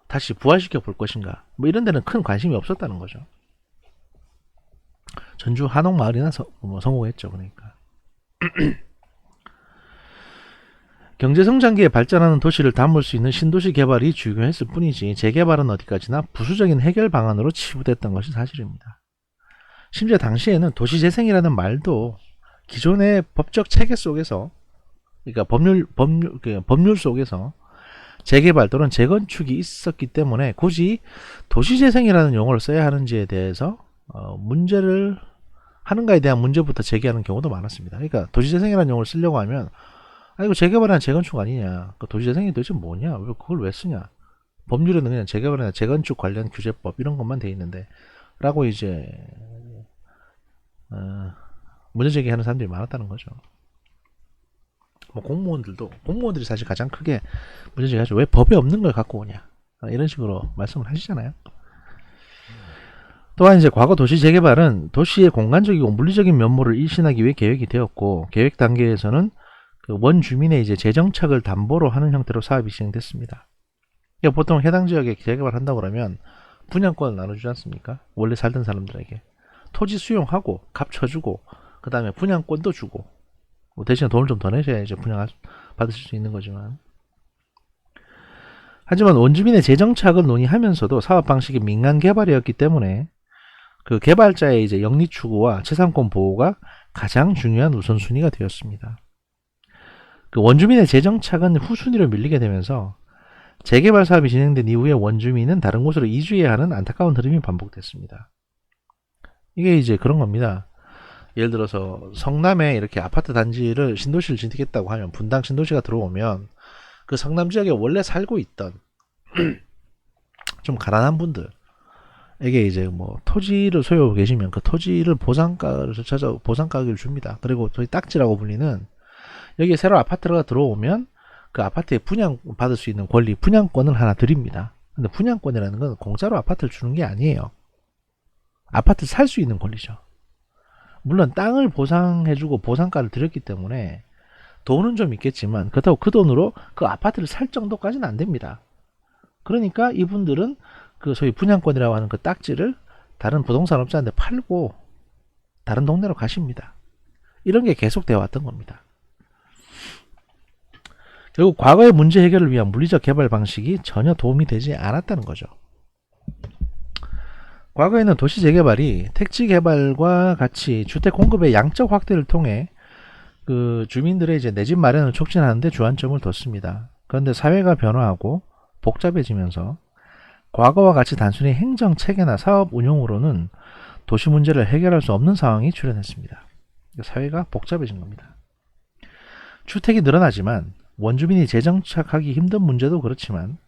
다시 부활시켜 볼 것인가, 뭐 이런 데는 큰 관심이 없었다는 거죠. 전주 한옥마을이나 성공했죠. 그러니까 경제성장기에 발전하는 도시를 담을 수 있는 신도시 개발이 중요했을 뿐이지 재개발은 어디까지나 부수적인 해결 방안으로 치부됐던 것이 사실입니다. 심지어 당시에는 도시재생이라는 말도 기존의 법적 체계 속에서, 그러니까 법률 속에서 재개발 또는 재건축이 있었기 때문에 굳이 도시재생이라는 용어를 써야 하는지에 대해서 문제를 하는가에 대한 문제부터 제기하는 경우도 많았습니다. 그러니까 도시재생이라는 용어를 쓰려고 하면 이거 재개발이나 재건축 아니냐, 도시재생이 도대체 뭐냐, 왜 그걸 왜 쓰냐, 법률에는 그냥 재개발이나 재건축 관련 규제법 이런 것만 돼 있는데 라고 이제 문제 제기하는 사람들이 많았다는 거죠. 뭐 공무원들이 사실 가장 크게 문제 제기하죠. 왜 법에 없는 걸 갖고 오냐, 이런 식으로 말씀을 하시잖아요. 또한 이제 과거 도시 재개발은 도시의 공간적이고 물리적인 면모를 일신하기 위해 계획이 되었고, 계획 단계에서는 그 원주민의 이제 재정착을 담보로 하는 형태로 사업이 진행됐습니다. 그러니까 보통 해당 지역에 재개발 한다고 그러면 분양권을 나눠주지 않습니까? 원래 살던 사람들에게 토지 수용하고 값 쳐주고 그 다음에 분양권도 주고, 뭐 대신에 돈을 좀 더 내셔야 이제 분양 받으실 수 있는 거지만, 하지만 원주민의 재정착을 논의하면서도 사업 방식이 민간 개발이었기 때문에 그 개발자의 이제 영리 추구와 재산권 보호가 가장 중요한 우선순위가 되었습니다. 그 원주민의 재정착은 후순위로 밀리게 되면서 재개발 사업이 진행된 이후에 원주민은 다른 곳으로 이주해야 하는 안타까운 흐름이 반복됐습니다. 이게 이제 그런 겁니다. 예를 들어서 성남에 이렇게 아파트 단지를 신도시를 짓겠다고 하면, 분당 신도시가 들어오면 그 성남 지역에 원래 살고 있던 좀 가난한 분들에게 이제 뭐 토지를 소유하고 계시면 그 토지를 보상가격을 줍니다. 그리고 저희 딱지라고 불리는, 여기에 새로 아파트가 들어오면 그 아파트에 분양받을 수 있는 권리, 분양권을 하나 드립니다. 근데 분양권이라는 건 공짜로 아파트를 주는 게 아니에요. 아파트 살 수 있는 권리죠. 물론 땅을 보상해주고 보상가를 드렸기 때문에 돈은 좀 있겠지만, 그렇다고 그 돈으로 그 아파트를 살 정도까지는 안 됩니다. 그러니까 이분들은 그 소위 분양권이라고 하는 그 딱지를 다른 부동산 업자한테 팔고 다른 동네로 가십니다. 이런 게 계속되어 왔던 겁니다. 결국 과거의 문제 해결을 위한 물리적 개발 방식이 전혀 도움이 되지 않았다는 거죠. 과거에는 도시 재개발이 택지 개발과 같이 주택 공급의 양적 확대를 통해 그 주민들의 이제 내 집 마련을 촉진하는 데 주안점을 뒀습니다. 그런데 사회가 변화하고 복잡해지면서 과거와 같이 단순히 행정 체계나 사업 운영으로는 도시 문제를 해결할 수 없는 상황이 출현했습니다. 사회가 복잡해진 겁니다. 주택이 늘어나지만 원주민이 재정착하기 힘든 문제도 그렇지만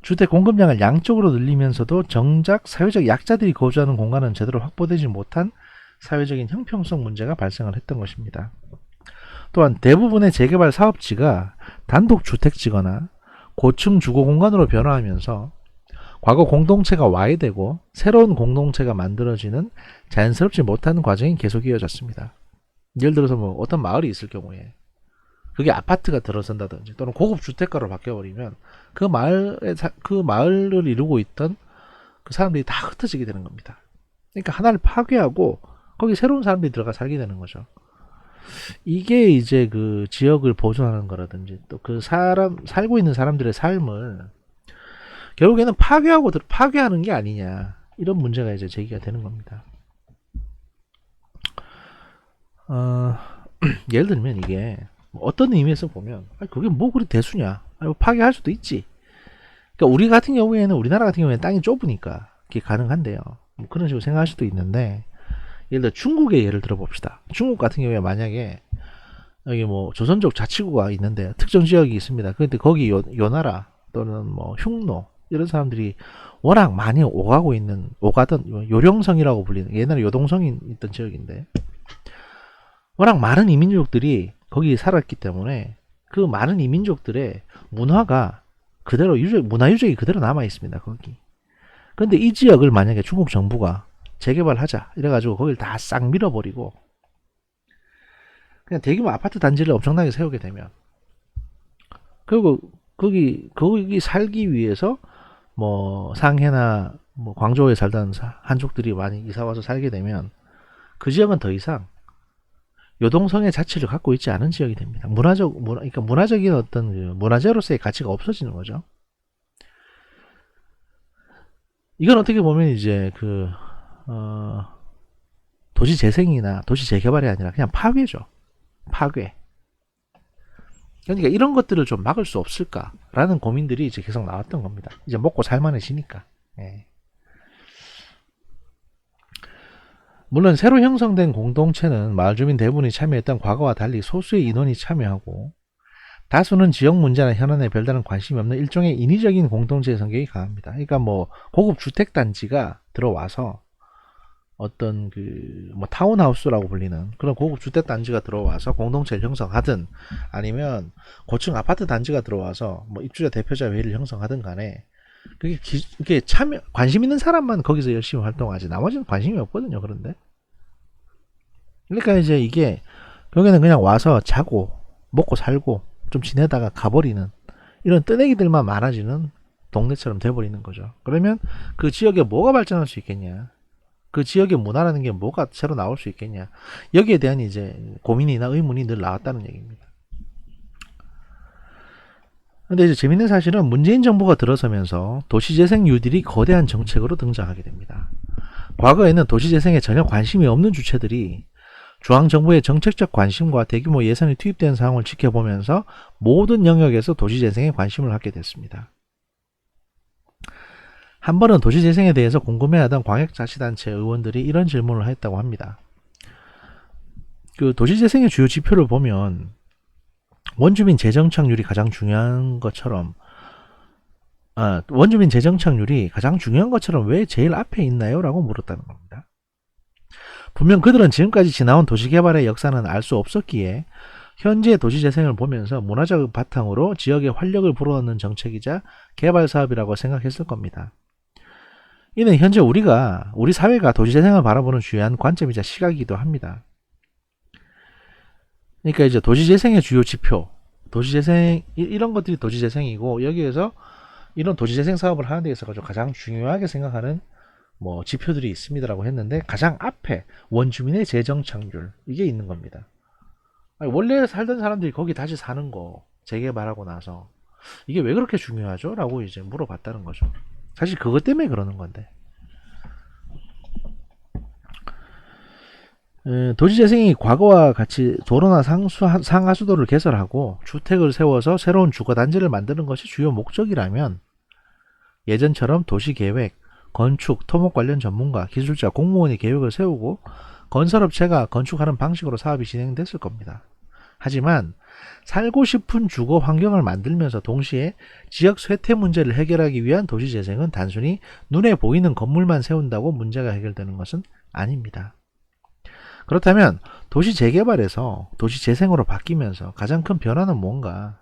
주택 공급량을 양적으로 늘리면서도 정작 사회적 약자들이 거주하는 공간은 제대로 확보되지 못한 사회적인 형평성 문제가 발생을 했던 것입니다. 또한 대부분의 재개발 사업지가 단독주택지거나 고층 주거공간으로 변화하면서 과거 공동체가 와해되고 새로운 공동체가 만들어지는 자연스럽지 못한 과정이 계속 이어졌습니다. 예를 들어서 뭐 어떤 마을이 있을 경우에 그게 아파트가 들어선다든지 또는 고급 주택가로 바뀌어버리면 그 마을을 이루고 있던 그 사람들이 다 흩어지게 되는 겁니다. 그러니까 하나를 파괴하고 거기 새로운 사람들이 들어가 살게 되는 거죠. 이게 이제 그 지역을 보존하는 거라든지 또 그 살고 있는 사람들의 삶을 결국에는 파괴하는 게 아니냐, 이런 문제가 이제 제기가 되는 겁니다. 예를 들면 이게 어떤 의미에서 보면 그게 뭐 그리 대수냐, 파괴할 수도 있지. 그러니까 우리 같은 경우에는, 우리나라 같은 경우에는 땅이 좁으니까 그게 가능한데요. 뭐 그런 식으로 생각할 수도 있는데, 예를 들어 중국의 예를 들어 봅시다. 중국 같은 경우에 만약에 여기 뭐 조선족 자치구가 있는데 특정 지역이 있습니다. 그런데 거기 요나라 또는 뭐 흉노 이런 사람들이 워낙 많이 오가던 요령성이라고 불리는, 옛날에 요동성이 있던 지역인데 워낙 많은 이민족들이 거기 살았기 때문에 그 많은 이민족들의 문화가 그대로 문화 유적이 그대로 남아 있습니다. 거기. 근데 이 지역을 만약에 중국 정부가 재개발하자 이래가지고 거기를 다 싹 밀어버리고 그냥 대규모 아파트 단지를 엄청나게 세우게 되면, 그리고 거기 살기 위해서 뭐 상해나 뭐 광저우에 살던 한족들이 많이 이사와서 살게 되면 그 지역은 더 이상 요동성의 자치를 갖고 있지 않은 지역이 됩니다. 그러니까 문화적인 어떤 그 문화재로서의 가치가 없어지는 거죠. 이건 어떻게 보면 이제 도시 재생이나 도시 재개발이 아니라 그냥 파괴죠. 파괴. 그러니까 이런 것들을 좀 막을 수 없을까라는 고민들이 이제 계속 나왔던 겁니다. 이제 먹고 살만해지니까. 예. 물론 새로 형성된 공동체는 마을 주민 대부분이 참여했던 과거와 달리 소수의 인원이 참여하고 다수는 지역 문제나 현안에 별다른 관심이 없는 일종의 인위적인 공동체의 성격이 강합니다. 그러니까 뭐 고급 주택 단지가 들어와서 어떤 뭐 타운하우스라고 불리는 그런 고급 주택 단지가 들어와서 공동체를 형성하든, 아니면 고층 아파트 단지가 들어와서 뭐 입주자 대표자 회의를 형성하든 간에 그게 관심 있는 사람만 거기서 열심히 활동하지 나머지는 관심이 없거든요. 그런데 그러니까 이제 이게 여기는 그냥 와서 자고 먹고 살고 좀 지내다가 가버리는 이런 뜨내기들만 많아지는 동네처럼 돼버리는 거죠. 그러면 그 지역에 뭐가 발전할 수 있겠냐, 그 지역의 문화라는 게 뭐가 새로 나올 수 있겠냐, 여기에 대한 이제 고민이나 의문이 늘 나왔다는 얘기입니다. 근데 이제 재밌는 사실은 문재인 정부가 들어서면서 도시재생 뉴딜이 거대한 정책으로 등장하게 됩니다. 과거에는 도시재생에 전혀 관심이 없는 주체들이 중앙정부의 정책적 관심과 대규모 예산이 투입된 상황을 지켜보면서 모든 영역에서 도시재생에 관심을 갖게 됐습니다. 한 번은 도시재생에 대해서 궁금해하던 광역자치단체 의원들이 이런 질문을 했다고 합니다. 그 도시재생의 주요 지표를 보면 원주민 재정착률이 가장 중요한 것처럼 왜 제일 앞에 있나요? 라고 물었다는 겁니다. 분명 그들은 지금까지 지나온 도시개발의 역사는 알 수 없었기에 현재 도시재생을 보면서 문화적 바탕으로 지역에 활력을 불어넣는 정책이자 개발사업이라고 생각했을 겁니다. 이는 현재 우리 사회가 도시재생을 바라보는 중요한 관점이자 시각이기도 합니다. 그러니까 이제 도시재생의 주요 지표, 이런 것들이 도시재생이고, 여기에서 이런 도시재생 사업을 하는 데 있어서 가장 중요하게 생각하는 뭐 지표들이 있습니다라고 했는데, 가장 앞에 원주민의 재정착률, 이게 있는 겁니다. 원래 살던 사람들이 거기 다시 사는 거 재개발하고 나서 이게 왜 그렇게 중요하죠? 라고 이제 물어봤다는 거죠. 사실 그것 때문에 그러는 건데, 도시재생이 과거와 같이 도로나 상하수도를 개설하고 주택을 세워서 새로운 주거단지를 만드는 것이 주요 목적이라면 예전처럼 도시계획, 건축, 토목 관련 전문가, 기술자, 공무원이 계획을 세우고 건설업체가 건축하는 방식으로 사업이 진행됐을 겁니다. 하지만 살고 싶은 주거 환경을 만들면서 동시에 지역 쇠퇴 문제를 해결하기 위한 도시재생은 단순히 눈에 보이는 건물만 세운다고 문제가 해결되는 것은 아닙니다. 그렇다면 도시 재개발에서 도시 재생으로 바뀌면서 가장 큰 변화는 뭔가?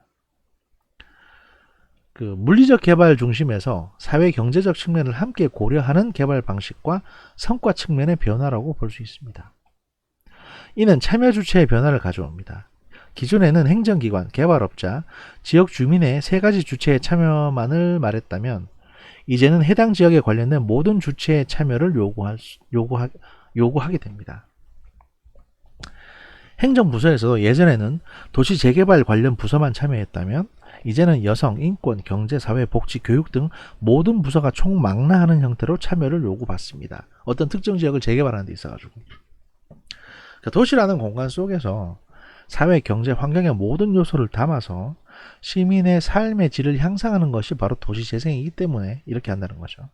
그 물리적 개발 중심에서 사회 경제적 측면을 함께 고려하는 개발 방식과 성과 측면의 변화라고 볼 수 있습니다. 이는 참여 주체의 변화를 가져옵니다. 기존에는 행정기관, 개발업자, 지역 주민의 세 가지 주체의 참여만을 말했다면 이제는 해당 지역에 관련된 모든 주체의 참여를 요구하게 됩니다. 행정부서에서도 예전에는 도시 재개발 관련 부서만 참여했다면 이제는 여성, 인권, 경제, 사회, 복지, 교육 등 모든 부서가 총망라하는 형태로 참여를 요구받습니다. 어떤 특정 지역을 재개발하는 데 있어가지고. 그러니까 도시라는 공간 속에서 사회, 경제, 환경의 모든 요소를 담아서 시민의 삶의 질을 향상하는 것이 바로 도시재생이기 때문에 이렇게 한다는 거죠.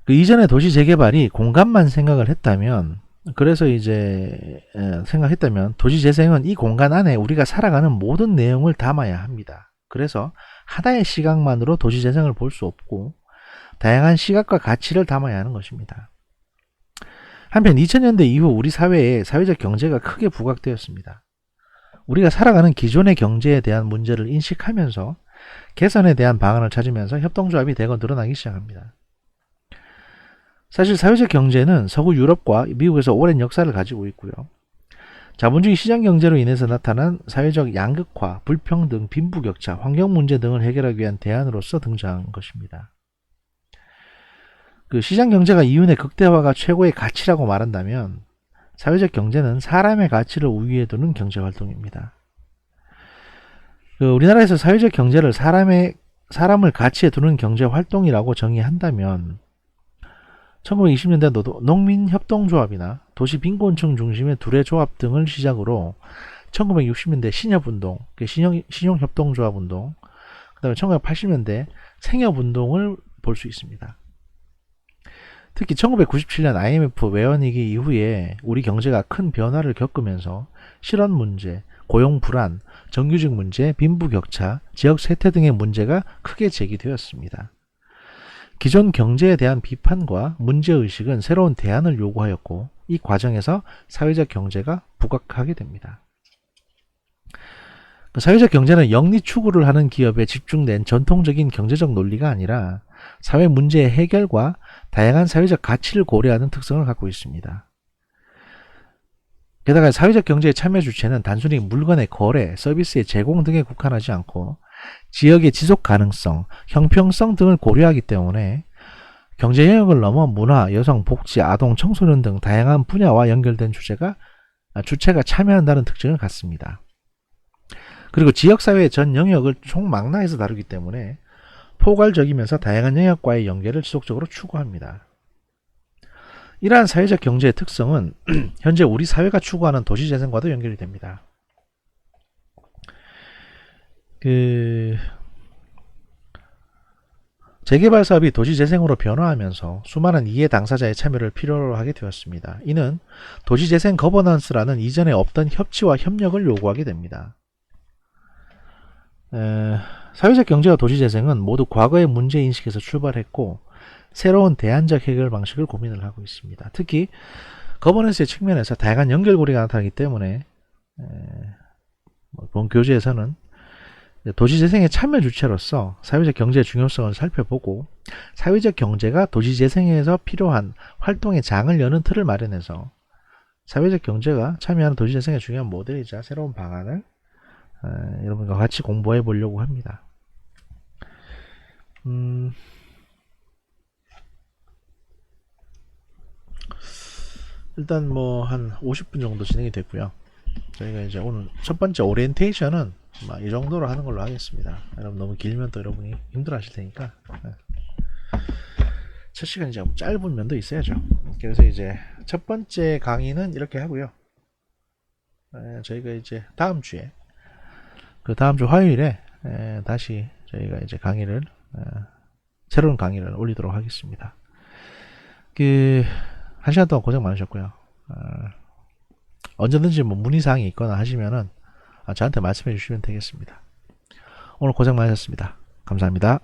그 이전에 도시재개발이 공간만 생각을 했다면 그래서 이제 생각했다면 도시재생은 이 공간 안에 우리가 살아가는 모든 내용을 담아야 합니다. 그래서 하나의 시각만으로 도시재생을 볼 수 없고 다양한 시각과 가치를 담아야 하는 것입니다. 한편 2000년대 이후 우리 사회에 사회적 경제가 크게 부각되었습니다. 우리가 살아가는 기존의 경제에 대한 문제를 인식하면서 개선에 대한 방안을 찾으면서 협동조합이 대거 늘어나기 시작합니다. 사실 사회적 경제는 서구 유럽과 미국에서 오랜 역사를 가지고 있고요. 자본주의 시장 경제로 인해서 나타난 사회적 양극화, 불평등, 빈부격차, 환경 문제 등을 해결하기 위한 대안으로서 등장한 것입니다. 그 시장 경제가 이윤의 극대화가 최고의 가치라고 말한다면 사회적 경제는 사람의 가치를 우위에 두는 경제 활동입니다. 우리나라에서 사회적 경제를 사람을 가치에 두는 경제 활동이라고 정의한다면 1920년대 농민협동조합이나 도시빈곤층 중심의 두레조합 등을 시작으로 1960년대 신협운동, 신용협동조합운동, 그 다음에 1980년대 생협운동을 볼 수 있습니다. 특히 1997년 IMF 외환위기 이후에 우리 경제가 큰 변화를 겪으면서 실업 문제, 고용 불안, 정규직 문제, 빈부격차, 지역 쇠퇴 등의 문제가 크게 제기되었습니다. 기존 경제에 대한 비판과 문제의식은 새로운 대안을 요구하였고 이 과정에서 사회적 경제가 부각하게 됩니다. 사회적 경제는 영리 추구를 하는 기업에 집중된 전통적인 경제적 논리가 아니라 사회 문제의 해결과 다양한 사회적 가치를 고려하는 특성을 갖고 있습니다. 게다가 사회적 경제의 참여 주체는 단순히 물건의 거래, 서비스의 제공 등에 국한하지 않고 지역의 지속 가능성, 형평성 등을 고려하기 때문에 경제 영역을 넘어 문화, 여성, 복지, 아동, 청소년 등 다양한 분야와 연결된 주체가 참여한다는 특징을 갖습니다. 그리고 지역사회의 전 영역을 총망라해서 다루기 때문에 포괄적이면서 다양한 영역과의 연계를 지속적으로 추구합니다. 이러한 사회적 경제의 특성은 현재 우리 사회가 추구하는 도시재생과도 연결이 됩니다. 재개발 사업이 도시재생으로 변화하면서 수많은 이해 당사자의 참여를 필요로 하게 되었습니다. 이는 도시재생 거버넌스라는 이전에 없던 협치와 협력을 요구하게 됩니다. 사회적 경제와 도시재생은 모두 과거의 문제인식에서 출발했고 새로운 대안적 해결 방식을 고민을 하고 있습니다. 특히 거버넌스의 측면에서 다양한 연결고리가 나타나기 때문에 본 교재에서는 도시재생의 참여 주체로서 사회적 경제의 중요성을 살펴보고 사회적 경제가 도시재생에서 필요한 활동의 장을 여는 틀을 마련해서 사회적 경제가 참여하는 도시재생의 중요한 모델이자 새로운 방안을 여러분과 같이 공부해 보려고 합니다. 일단 뭐 한 50분 정도 진행이 됐고요. 저희가 이제 오늘 첫 번째 오리엔테이션은 이 정도로 하는 걸로 하겠습니다. 여러분 너무 길면 또 여러분이 힘들어 하실 테니까 첫 시간이 좀 짧은 면도 있어야죠. 그래서 이제 첫 번째 강의는 이렇게 하고요. 저희가 이제 다음 주에 다음 주 화요일에 다시 저희가 이제 강의를 새로운 강의를 올리도록 하겠습니다. 그 1시간 동안 고생 많으셨고요. 언제든지 뭐 문의사항이 있거나 하시면은 저한테 말씀해 주시면 되겠습니다. 오늘 고생 많으셨습니다. 감사합니다.